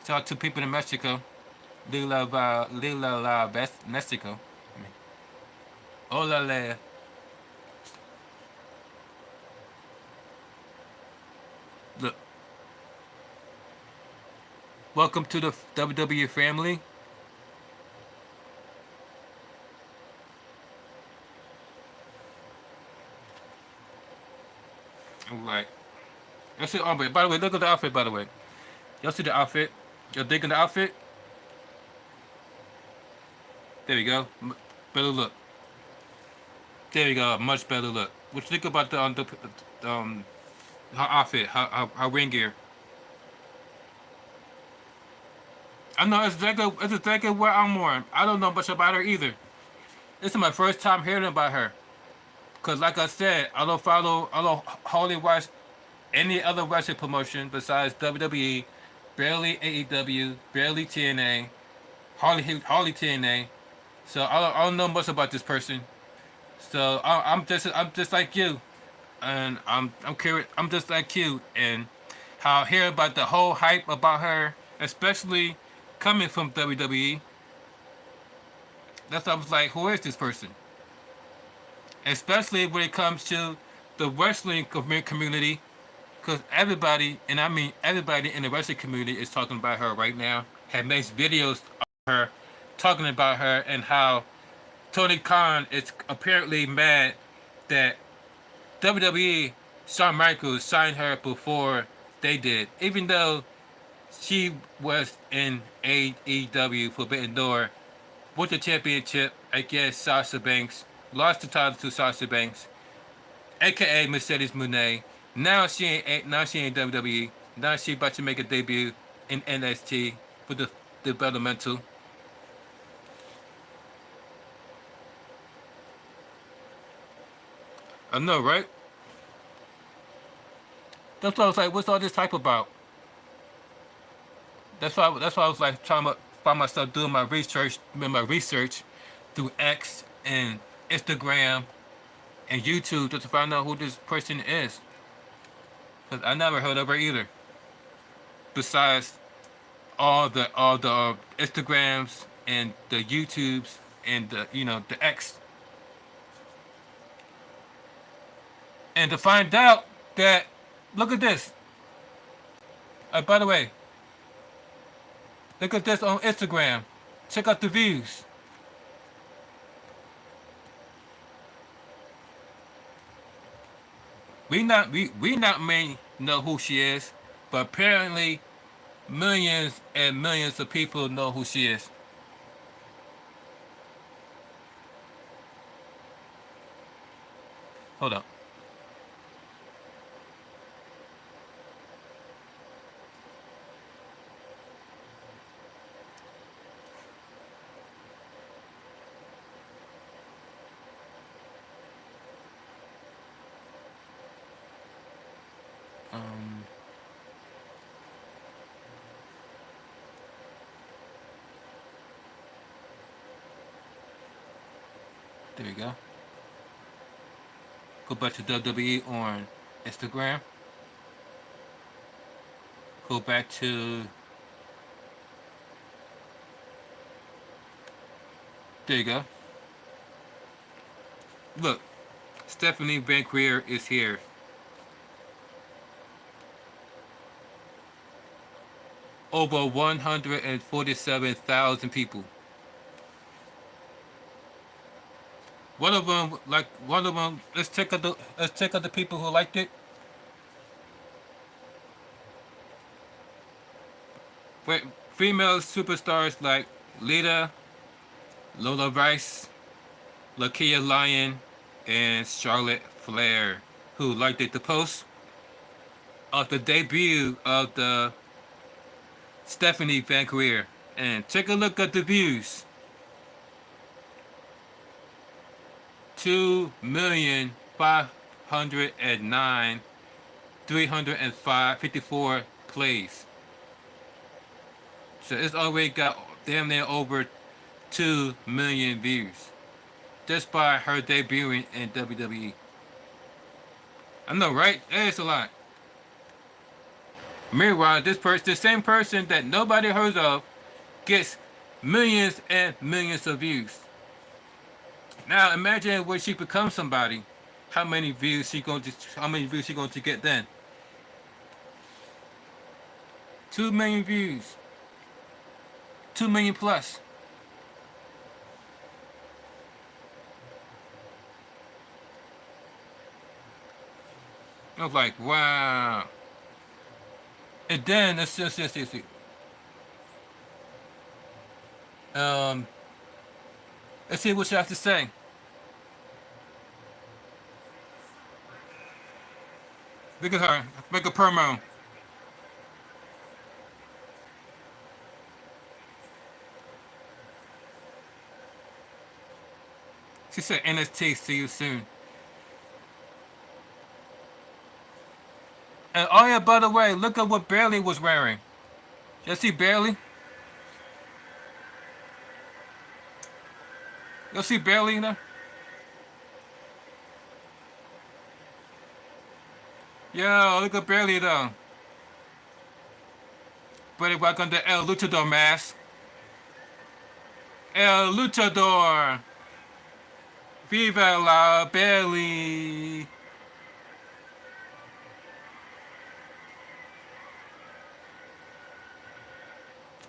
Shout out to people in Mexico. Lila La Mexico. Hola le. Look. Welcome to the WWE family. Alright. Y'all see, oh, by the way, look at the outfit, by the way. Y'all see the outfit? Y'all digging the outfit? There we go. Better look. There we go. Much better look. What you think about her outfit, her ring gear? I know it's exactly what I'm wearing. I don't know much about her either. This is my first time hearing about her. Cause like I said, I don't hardly watch any other wrestling promotion besides WWE, barely AEW, barely TNA, hardly TNA. So I don't know much about this person. So I'm just like you, and I'm curious. I'm just like you, and how I hear about the whole hype about her, especially coming from WWE. That's why I was like, who is this person? Especially when it comes to the wrestling community, because everybody, and I mean everybody in the wrestling community is talking about her right now. Have made videos of her, talking about her, and how Tony Khan is apparently mad that WWE, Shawn Michaels, signed her before they did, even though she was in AEW Forbidden Door with the championship against Sasha Banks, lost the title to Sasha Banks. aka Mercedes Moné. Now she ain't WWE. Now she about to make a debut in NXT for the developmental. I know, right? That's why I was like, what's all this hype about? That's why I was like trying to find myself doing my research through X and Instagram and YouTube just to find out who this person is. Cause I never heard of her either. Besides all the Instagrams and the YouTubes and the X, and to find out that, look at this. By the way, look at this on Instagram. Check out the views. We not may know who she is, but apparently millions and millions of people know who she is. Hold up. Um, there you go. Go back to WWE on Instagram. Go back to, there you go. Look, Stephanie Vaquero is here. Over 147,000 people. One of them. Let's check out the people who liked it. Wait, female superstars like Lita, Lola Rice, Lakia Lyon, and Charlotte Flair, who liked it the post of the debut of the Stephanie Vaquero. And take a look at the views. 2,509,354 plays. So it's already got damn near over 2 million views just by her debuting in WWE. I know, right? It's a lot. Meanwhile, this same person that nobody heard of, gets millions and millions of views. Now imagine when she becomes somebody, how many views she going to get then? 2 million views. 2 million plus. I was like, wow. And then let's see. Um, let's see what she has to say. Look at her. Make a promo. She said, NST, see you soon. And oh yeah, by the way, look at what Bailey was wearing. You see Bailey? You see Bailey there? Yo, look at Bailey though. Bailey welcome to El Luchador mask. El Luchador. Viva la Bailey.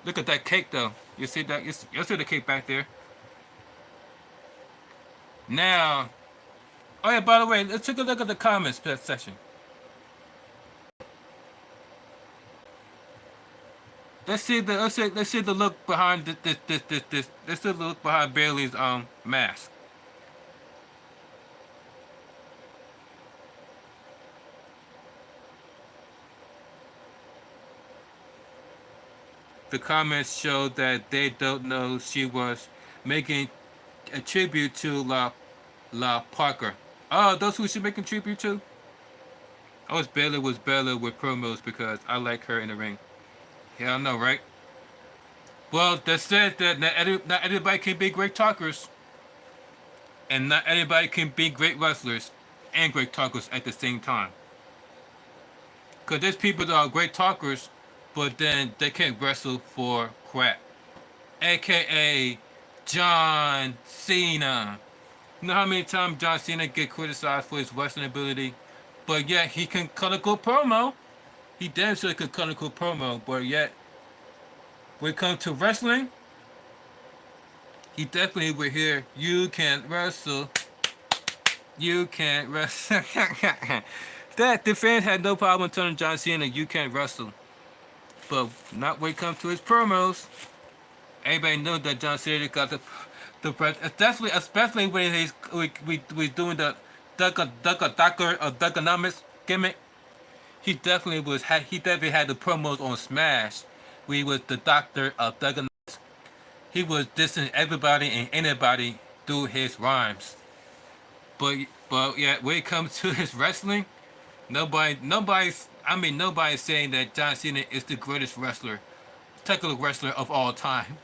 Look at that cake though. You see that? You see the cake back there. Now, oh yeah, by the way, let's take a look at the comments section. Let's see the look behind this. Let's see the look behind Bailey's mask. the comments show that they don't know she was making a tribute to La Parker. Oh, those who she making tribute to? I was Bella with promos because I like her in the ring. Yeah, I know, right? Well, that said that not everybody can be great talkers, and not everybody can be great wrestlers and great talkers at the same time. Because there's people that are great talkers, but then they can't wrestle for crap. AKA John Cena. You know how many times John Cena get criticized for his wrestling ability, but yet he can cut a good promo. He damn sure can cut a good promo, but yet when it comes to wrestling, he definitely will hear, "You can't wrestle. You can't wrestle." That the fans had no problem telling John Cena, "You can't wrestle," but not when it comes to his promos. Everybody knows that John Cena got the especially when we doing the Ducker or Duckonomics gimmick. He definitely had the promos on Smash. We was the doctor of Duckonomics. He was dissing everybody and anybody through his rhymes. But yeah, when it comes to his wrestling, nobody's saying that John Cena is the greatest technical wrestler of all time.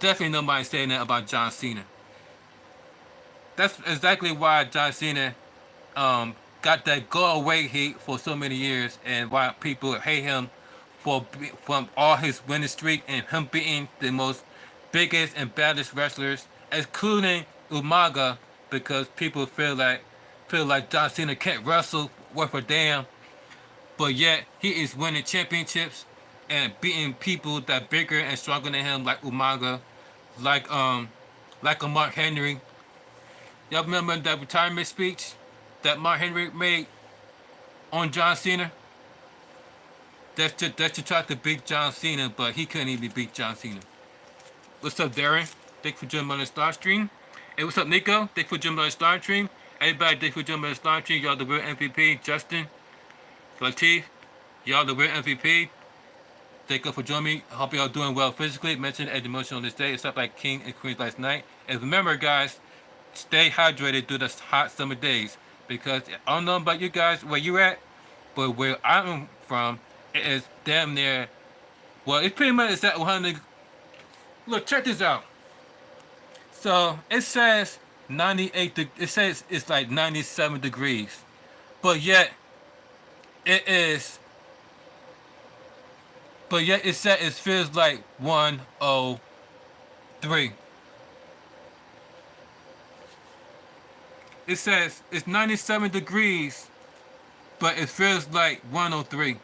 Definitely nobody's saying that about John Cena. That's exactly why John Cena got that go away hate for so many years, and why people hate him from all his winning streak and him beating the most biggest and baddest wrestlers, including Umaga, because people feel like John Cena can't wrestle worth a damn, but yet he is winning championships and beating people that bigger and stronger than him, like Umaga, like like a Mark Henry. Y'all remember that retirement speech that Mark Henry made on John Cena? That's to try to beat John Cena, but he couldn't even beat John Cena. What's up, Darren? Thank you for joining on the Star Stream. Hey, what's up, Nico? Thank you for joining on the Star Stream. Everybody, thank you for joining on the Star Stream. Y'all the real MVP. Justin, Latif, y'all the real MVP. Thank you for joining me. I hope y'all doing well physically, mentally, and emotionally on this day. It's up like King and Queens last night. And remember, guys, stay hydrated through the hot summer days, because I don't know about you guys where you at, but where I'm from, it is damn near. Well, it's pretty much at 100. Look, check this out. So it says 98. It says it's like 97 degrees, but yet it is. But yet it feels like 103. It says it's 97 degrees, but it feels like 103.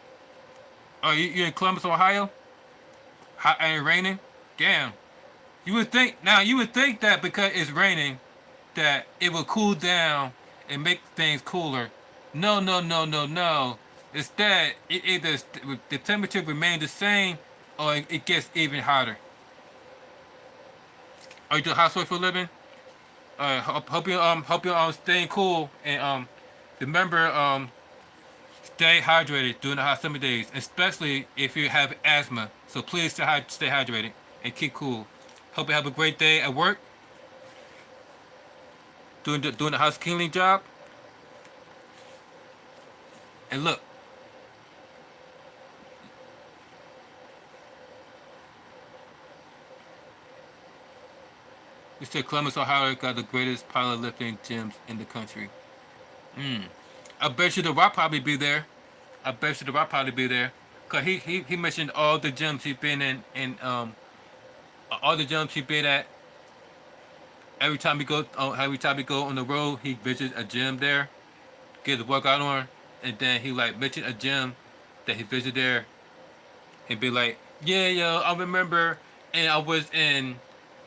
Oh, you in Columbus, Ohio? Hot and raining? Damn. You would think that because it's raining, that it will cool down and make things cooler. No, no, no, no, no. Instead, it either the temperature remains the same, or it gets even hotter. Are you doing housework for a living? Hope you staying cool, and remember stay hydrated during the hot summer days, especially if you have asthma. So please stay hydrated and keep cool. Hope you have a great day at work, doing the house cleaning job. And look, we said Columbus, Ohio got the greatest powerlifting gyms in the country. I bet you the Rock probably be there. I bet you the Rock probably be there. Cause he mentioned all the gyms he been in, and all the gyms he been at. Every time he go on the road, he visits a gym there, get a workout on, and then he like mention a gym that he visited there, and be like, yeah, yo, I remember, and I was in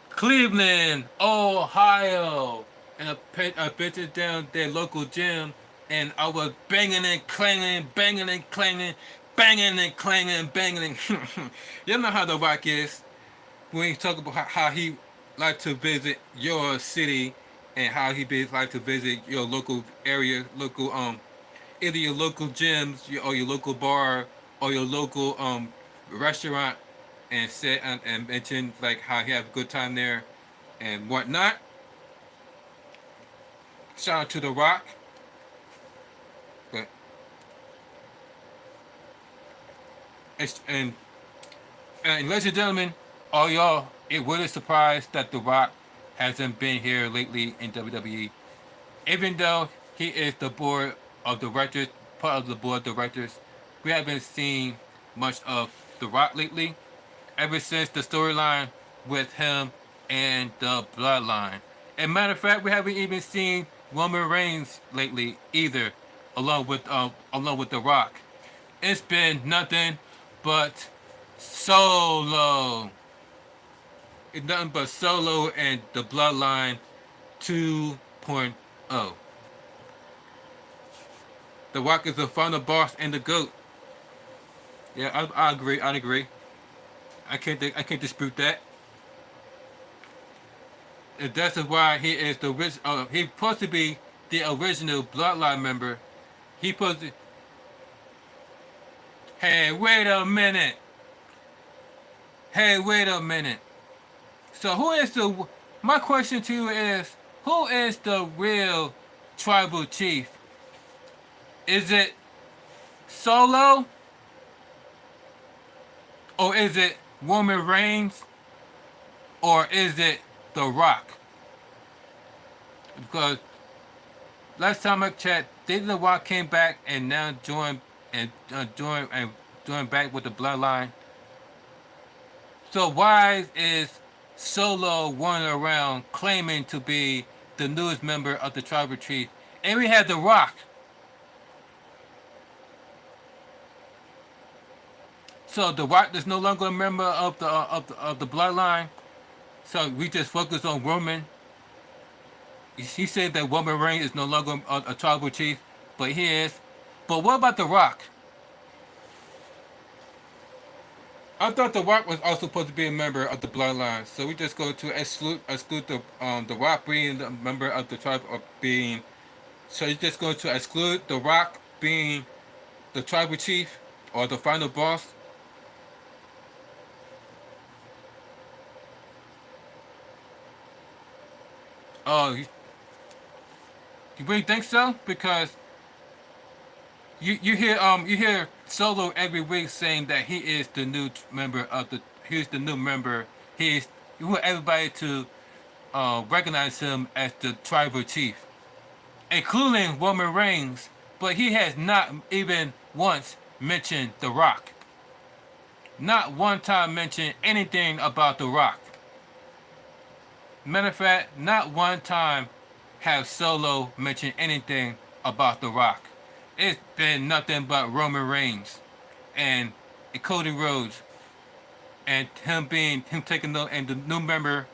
Cleveland, Ohio, and I visited down their local gym, and I was banging and clanging, banging and clanging, banging and clanging, banging. And you know how the Rock is when he talk about how he like to visit your city, and how he like to visit your local area, either your local gyms or your local bar or your local restaurant. and said and mentioned like how he had a good time there and whatnot. Shout out to The Rock, but it's, and ladies and gentlemen, all y'all, it really surprised that The Rock hasn't been here lately in WWE. Even though he is the board of directors, part of the board of directors, we haven't seen much of The Rock lately. Ever since the storyline with him and the Bloodline. As a matter of fact, we haven't even seen Roman Reigns lately either, along with The Rock. It's been nothing but Solo. It's nothing but Solo and the Bloodline 2.0. The Rock is the final boss and the GOAT. Yeah, I agree. I agree. I can't dispute that. And that's why he is the he's supposed to be the original Bloodline member. He supposed to. Hey, wait a minute. Hey, wait a minute. So who is the? My question to you is, who is the real tribal chief? Is it Solo? Or is it Roman Reigns? Or is it The Rock? Because last time I checked, The Rock came back and now joined back with the Bloodline. So why is Solo running around claiming to be the newest member of the tribal chief? And we had The Rock. So The Rock is no longer a member of the Bloodline. So we just focus on Roman. He said that Roman Reigns is no longer a tribal chief, but he is. But what about The Rock? I thought The Rock was also supposed to be a member of the Bloodline. So we just go to exclude the Rock being the member of the tribe of being. So you're just going to exclude The Rock being the tribal chief or the final boss. Oh, you really think so? Because you hear Solo every week saying that he is the new member of the he's the new member. You want everybody to recognize him as the tribal chief, including Roman Reigns. But he has not even once mentioned The Rock. Not one time mentioned anything about The Rock. Matter of fact, not one time have Solo mentioned anything about The Rock. It's been nothing but Roman Reigns and Cody Rhodes and him taking and the new member.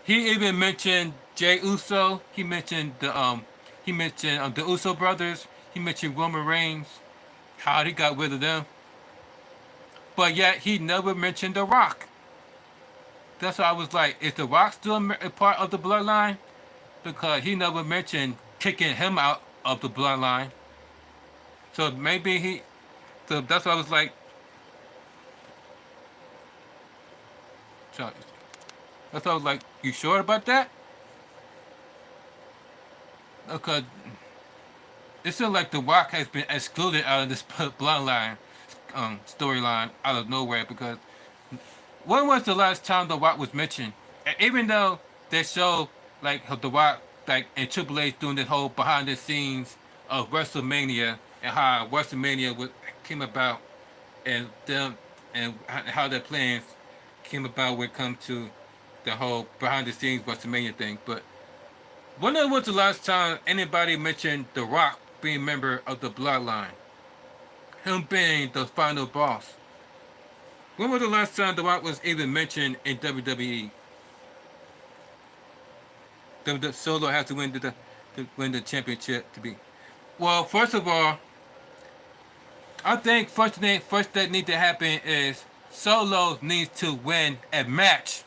He even mentioned Jey Uso. He mentioned the Uso brothers. He mentioned Roman Reigns, how he got rid of them. But yet he never mentioned The Rock. That's why I was like, is The Rock still a part of the Bloodline? Because he never mentioned kicking him out of the Bloodline. So maybe so that's why I was like, so that's why I was like, you sure about that? Because it seems like The Rock has been excluded out of this Bloodline storyline out of nowhere. Because when was the last time The Rock was mentioned? And even though they show like The Rock like in Triple H doing the whole behind the scenes of WrestleMania and how WrestleMania came about and them and how their plans came about when it comes to the whole behind the scenes WrestleMania thing. But when was the last time anybody mentioned The Rock being a member of the Bloodline? Him being the final boss. When was the last time The Rock was even mentioned in WWE? The Solo has to win the championship to be. Well, first of all, I think first that needs to happen is Solo needs to win a match.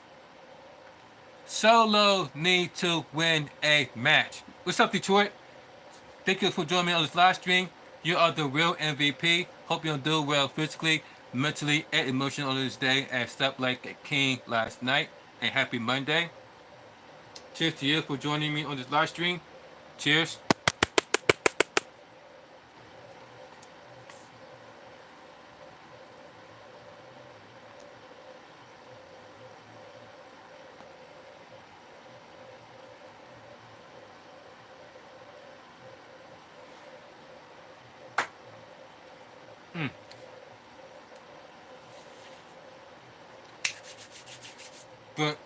Solo needs to win a match. What's up, Detroit? Thank you for joining me on this live stream. You are the real MVP. Hope you'll do well physically. mentally and emotionally on this day and slept like a king last night. And happy Monday. Cheers to you for joining me on this live stream. Cheers. Mm. But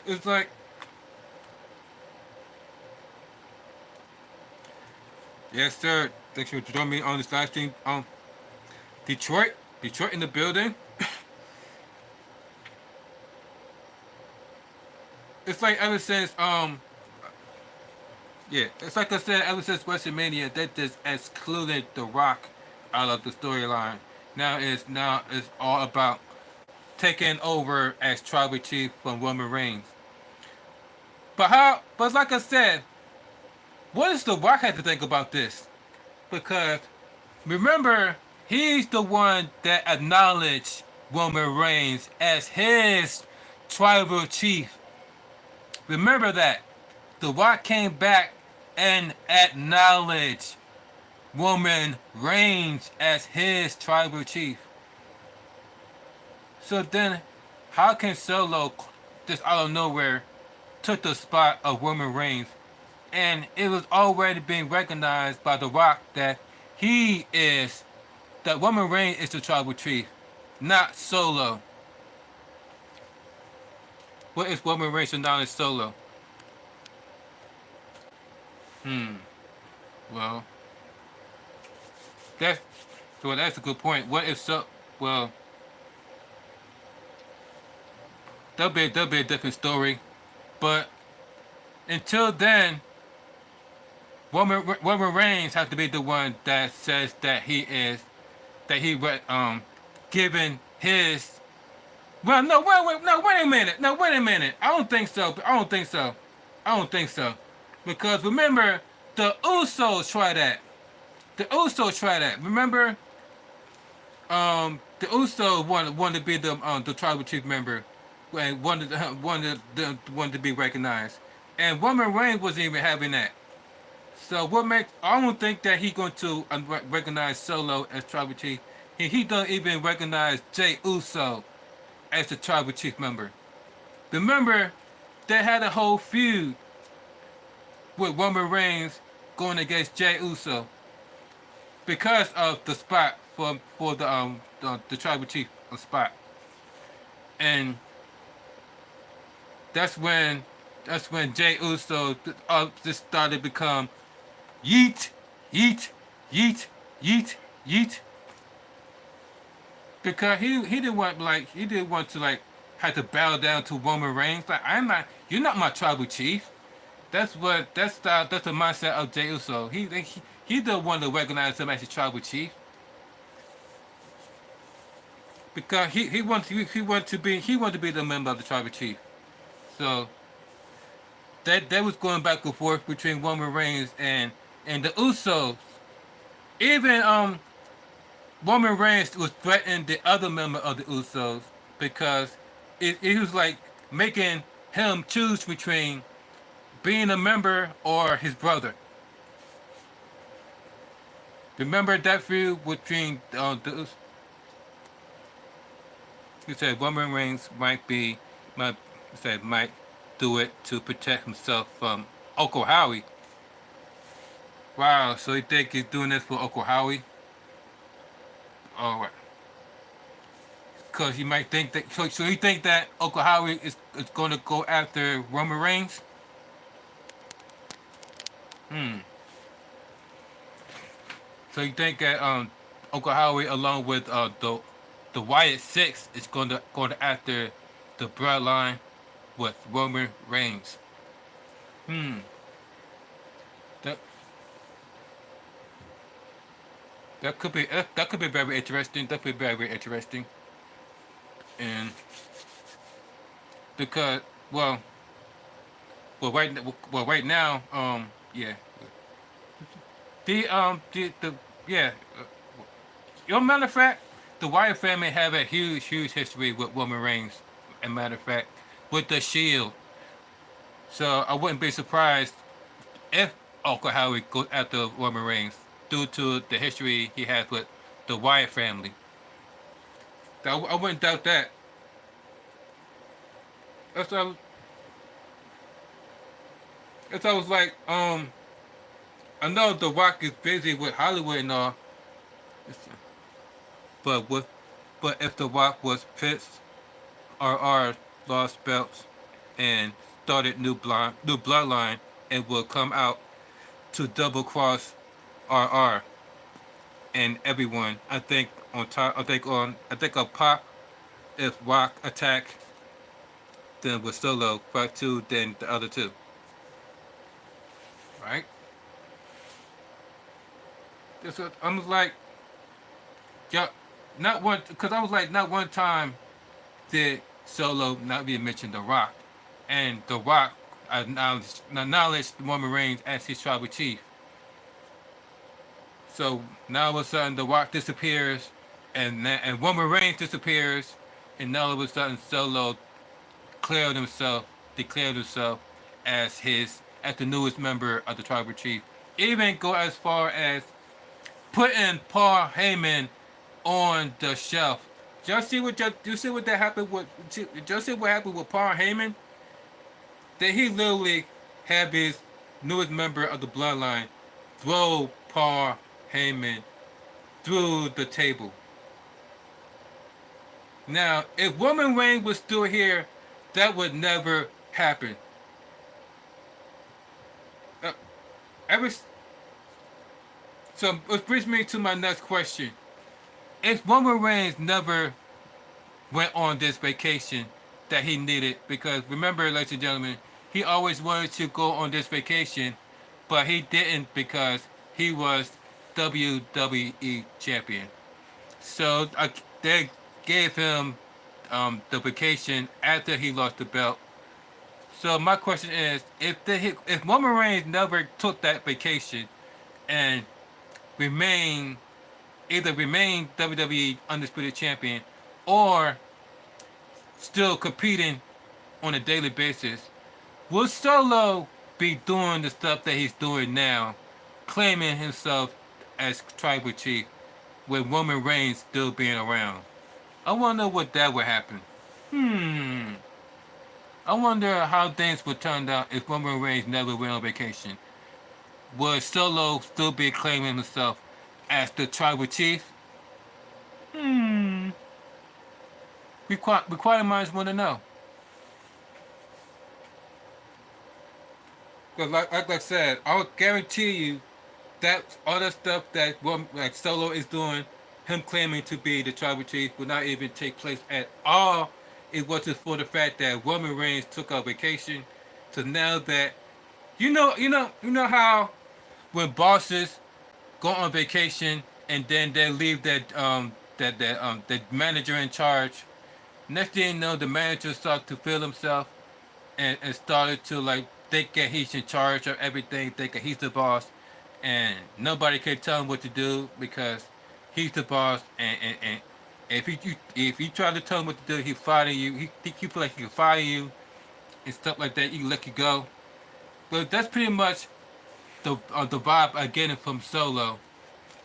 it's like, yes, sir. Thanks for joining me on this live stream. Detroit, Detroit in the building. It's like ever since yeah, it's like I said, ever since WrestleMania, they just excluded The Rock out of the storyline. Now it's all about taking over as tribal chief from Roman Reigns. But like I said, what does The Rock have to think about this? Because remember, he's the one that acknowledged Roman Reigns as his tribal chief. Remember that. The Rock came back and acknowledged Roman Reigns as his tribal chief. So then, how can Solo just out of nowhere took the spot of Roman Reigns, and it was already being recognized by The Rock that he is that Roman Reigns is the tribal chief, not Solo. What is Roman Reigns and not Solo? Hmm. Well, that's that's a good point. What if so? Well, that'll be a different story. But until then, Roman Reigns has to be the one that says that he is that he given his. Well, no, wait a minute. No, wait a minute. I don't think so. I don't think so. I don't think so. Because remember, the Usos try that. The Usos try that. Remember, the Usos wanted to be the tribal chief member, and wanted to be recognized, and Roman Reigns wasn't even having that. So what makes I don't think that he's going to recognize Solo as tribal chief. He don't even recognize Jey Uso as the tribal chief member. Remember, they had a whole feud with Roman Reigns going against Jey Uso because of the spot for the tribal chief spot, and that's when Jey Uso just started to become yeet, yeet, yeet, yeet, yeet, because he didn't want to like have to bow down to Roman Reigns. Like you're not my tribal chief. That's the mindset of Jey Uso. He didn't want to recognize him as his tribal chief because he wanted to be the member of the tribal chief. So that was going back and forth between Roman Reigns and the Usos. Even Roman Reigns was threatening the other member of the Usos because it was like making him choose between being a member or his brother. Remember that feud between the he said Roman Reigns might do it to protect himself from Uncle Howie. Wow, so you think he's doing this for Uncle Howie? All right. Because he might think that. So you think that Uncle Howie is going to go after Roman Reigns? Hmm. So you think that Uncle Howie, along with the Wyatt Six, is going to after the bloodline with Roman Reigns? Hmm. That that could be very interesting. That could be very interesting. And because right now yeah the yeah matter of fact, the Wyatt family have a huge, huge history with Roman Reigns. As a matter of fact, with the Shield. So I wouldn't be surprised if Uncle Howard goes after Roman Reigns due to the history he has with the Wyatt family. I wouldn't doubt that. That's what I was like, I know The Rock is busy with Hollywood and all, but with, but if The Rock was pissed or lost belts and started new bloodline, and will come out to double cross RR and everyone. I think on top. I think on Pop, if Rock attack, then with Solo fight two, then the other two. Right? That's what I was like. Yeah, not one because I was like not one time did Solo not be mentioned The Rock, and The Rock acknowledged Roman Reigns as his tribal chief. So now all of a sudden The Rock disappears, and Roman Reigns disappears, and now all of a sudden Solo declared himself as the newest member of the tribal chief. Even go as far as putting Paul Heyman on the shelf. Did you see what that happened with? Did you see what happened with Paul Heyman? That he literally had his newest member of the bloodline throw Paul Heyman through the table. Now, if Roman Reigns was still here, that would never happen. Ever So, which brings me to my next question. If Roman Reigns never went on this vacation that he needed, because remember, ladies and gentlemen, he always wanted to go on this vacation, but he didn't because he was WWE champion. So they gave him the vacation after he lost the belt. So my question is, if Roman Reigns never took that vacation and remain WWE Undisputed Champion or still competing on a daily basis, will Solo be doing the stuff that he's doing now, claiming himself as tribal chief with Roman Reigns still being around? I wonder what that would happen. I wonder how things would turn out if Roman Reigns never went on vacation. Would Solo still be claiming himself as the tribal chief? We quite minds want to know. Because like I said, I'll guarantee you that all the stuff that like Solo is doing, him claiming to be the tribal chief, will not even take place at all. It wasn't for the fact that Roman Reigns took a vacation. So now that you know how when bosses go on vacation and then they leave that manager in charge. Next thing you know, the manager started to feel himself and started to like think that he's in charge of everything, think that he's the boss, and nobody can tell him what to do because he's the boss. And if you try to tell him what to do, he fire you. He feel like he can fire you and stuff like that. He can let you go. But that's pretty much the vibe I get from Solo.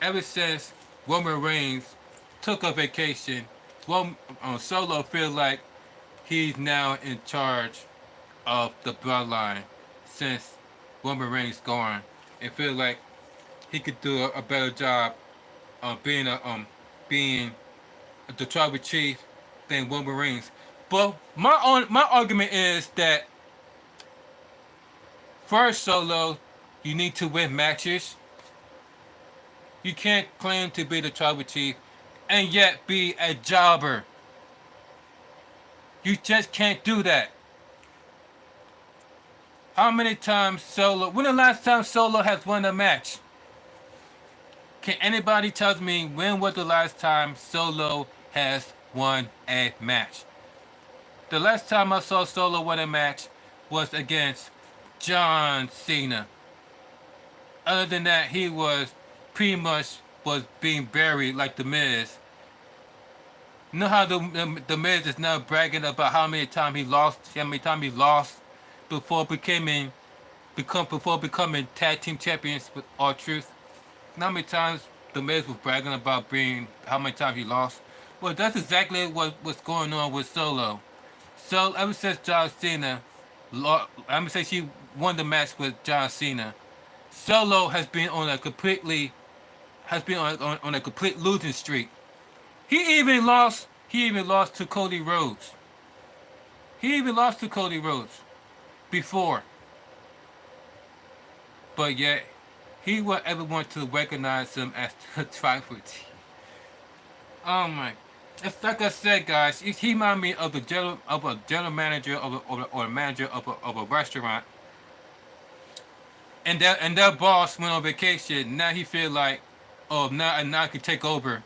Ever since Roman Reigns took a vacation, Solo feel like he's now in charge of the bloodline since Roman Reigns gone, and feel like he could do a better job of being the tribal chief than Roman Reigns. But my argument is that first, Solo, you need to win matches. You can't claim to be the tribal chief and yet be a jobber. You just can't do that. How many times Solo? When the last time Solo has won a match? Can anybody tell me when was the last time Solo has won a match? The last time I saw Solo win a match was against John Cena. Other than that, he was pretty much was being buried like the Miz. You know how the Miz is now bragging about how many times he lost before before becoming tag team champions with R-Truth. You know how many times the Miz was bragging about being how many times he lost. Well, that's exactly what's going on with Solo. So ever since John Cena, I'm gonna say she won the match with John Cena. Solo has been on a complete losing streak. He even lost to Cody Rhodes. He even lost to Cody Rhodes before. But yet he will ever want to recognize him as the tribal chief. Oh my! It's like I said, guys. He reminded me of a general manager or a manager of a restaurant, and that boss went on vacation. Now he feel like, oh, now I can take over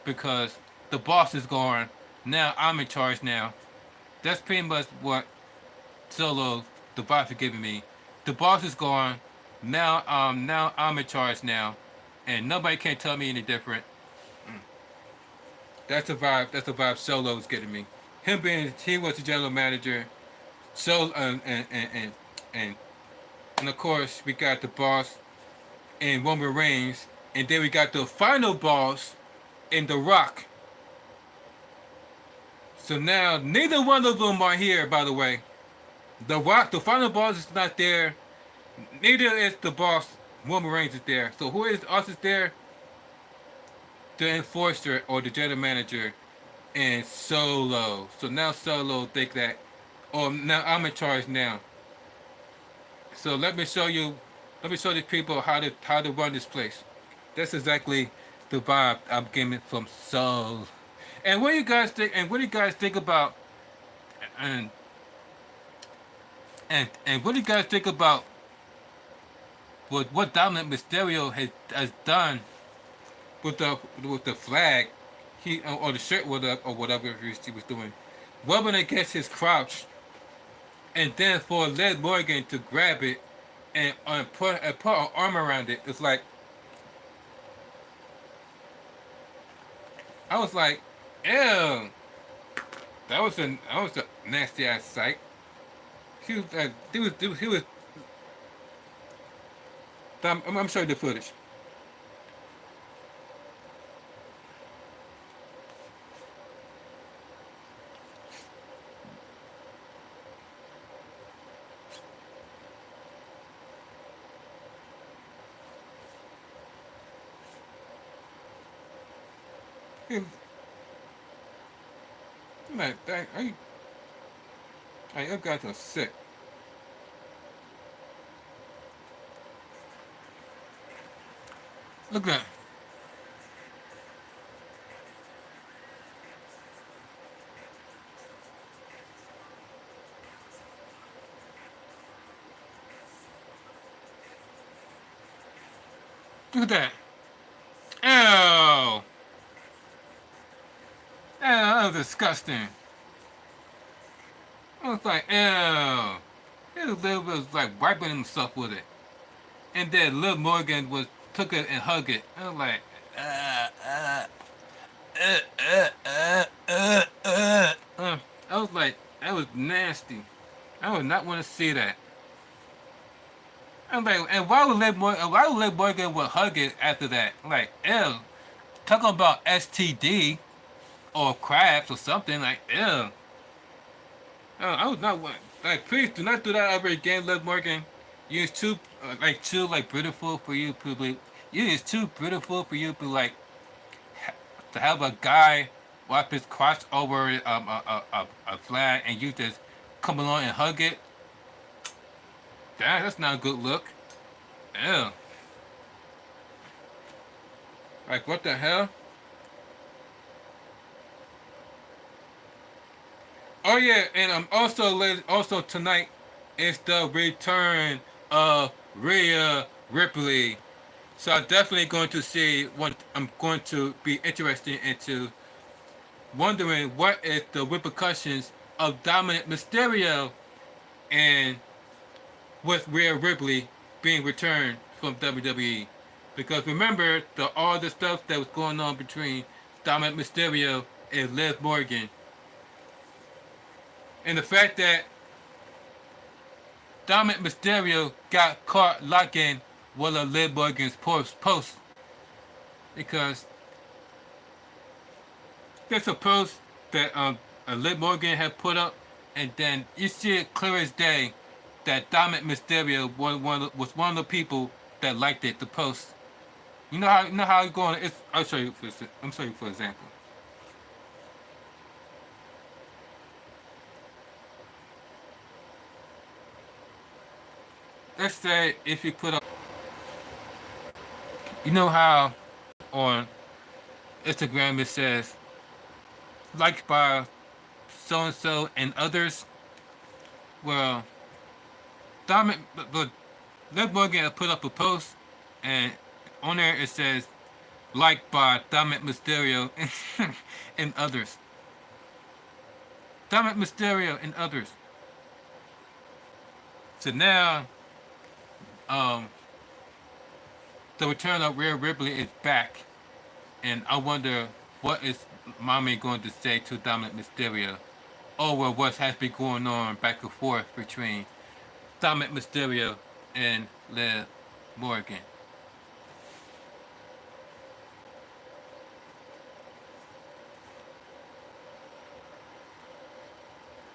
because the boss is gone. Now I'm in charge now. That's pretty much what Solo the boss is giving me. The boss is gone. Now I'm in charge now, and nobody can tell me any different. That's the vibe. That's the vibe Solo's getting me. He was the general manager. So and and of course we got the boss in Roman Reigns, and then we got the final boss in The Rock. So now neither one of them are here. By the way, The Rock, the final boss is not there. Neither is the boss. Roman Reigns is there. So who is us is there? The enforcer or the general manager and Solo. So now Solo think that, oh, now I'm in charge now. So let me show these people how to run this place. That's exactly the vibe I'm getting from Solo. And what do you guys think? And what do you guys think about? And and what do you guys think about what Dominic Mysterio has done with the flag, or the shirt, or whatever he was doing, rubbing against his crouch, and then for Liv Morgan to grab it and put an arm around it. It's like I was like, ew, that was a nasty ass sight. He was. I'm showing the footage. Like, you guys are sick. Look at that. Look at that. Ew. That was disgusting. I was like, ew. Was like wiping himself with it. And then Liv Morgan took it and hugged it. I was like, I was like, that was nasty. I would not want to see that. I'm like, and why would Liv Morgan would hug it after that? Like, ew. Talking about STD or crabs or something, like, ew. I was not want, like, please do not do that ever again, Liv Morgan. You is too beautiful for you to be. You is too beautiful for you to like to have a guy wipe his crotch over a flag and you just come along and hug it. That's not a good look. Ew. Like, what the hell? Oh yeah, and also tonight is the return of Rhea Ripley. So I'm definitely going to see what I'm going to be interested into wondering what is the repercussions of Dominic Mysterio and with Rhea Ripley being returned from WWE. Because remember all the stuff that was going on between Dominic Mysterio and Liv Morgan, and the fact that Dominic Mysterio got caught locking one of Liv Morgan's posts, because there's a post that Liv Morgan had put up, and then you see it clear as day that Dominic Mysterio was one of the people that liked it, the post. You know how it's going. I'll show you for example. Let's say if you put up, you know how on Instagram it says liked by so and so and others. Well, Dominic, but Liv Morgan put up a post, and on there it says liked by Dominic Mysterio and others. Dominic Mysterio and others. So now, um, the return of Rhea Ripley is back, and I wonder what is Mommy going to say to Dominic Mysterio over what has been going on back and forth between Dominic Mysterio and Liv Morgan.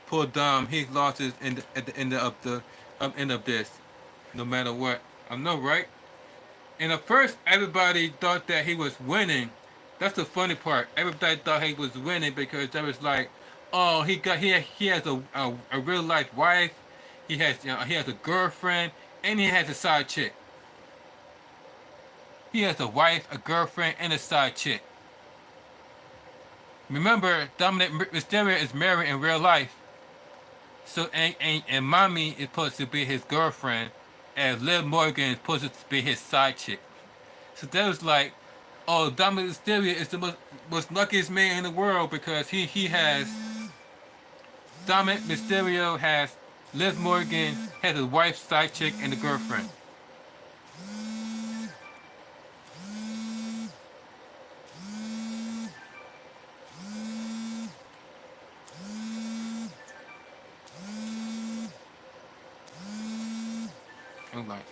Poor Dom, he lost his at the end of this, no matter what. I know, right? And at first, everybody thought that he was winning. That's the funny part. Everybody thought he was winning because they was like, oh, he has a real life wife. He has a girlfriend, and he has a side chick. He has a wife, a girlfriend, and a side chick. Remember, Dominic Mysterio is married in real life. So and Mommy is supposed to be his girlfriend, and Liv Morgan is supposed to be his side chick. So that was like, oh, Dominic Mysterio is the most luckiest man in the world because he has Dominic Mysterio has Liv Morgan, has a wife, side chick, and a girlfriend. I'm like,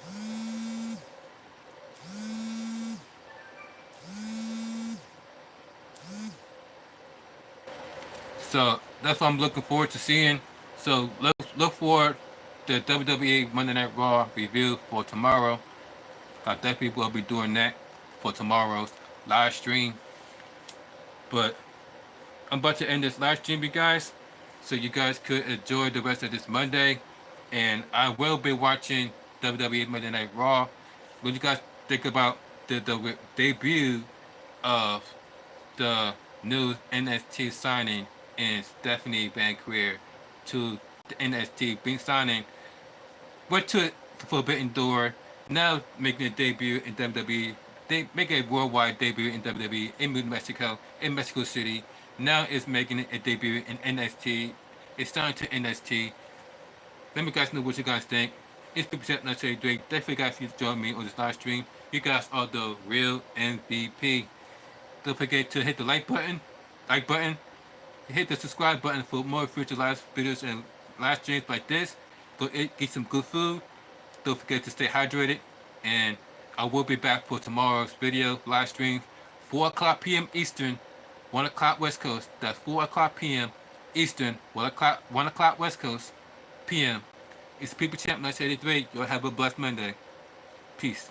so that's what I'm looking forward to seeing. So look forward to WWE Monday Night Raw review for tomorrow. I definitely will be doing that for tomorrow's live stream. But I'm about to end this live stream, you guys, so you guys could enjoy the rest of this Monday. And I will be watching WWE Monday Night Raw. What do you guys think about the debut of the new NXT signing in Stephanie Vaquero to the NXT being signing? Went to the Forbidden Door, now making a debut in WWE. They make a worldwide debut in WWE in Mexico, in Mexico City. Now it's making a debut in NXT. It's signed to NXT. Let me guys know what you guys think. It's 50% Not Say Drake. Definitely guys need to join me on this live stream. You guys are the real MVP. Don't forget to hit the like button. Hit the subscribe button for more future live videos and live streams like this. Go eat some good food. Don't forget to stay hydrated. And I will be back for tomorrow's video live stream, 4 o'clock p.m. Eastern, 1 o'clock West Coast. That's 4 o'clock p.m. Eastern, 1 o'clock West Coast p.m. It's People Champ 983. Y'all have a blessed Monday. Peace.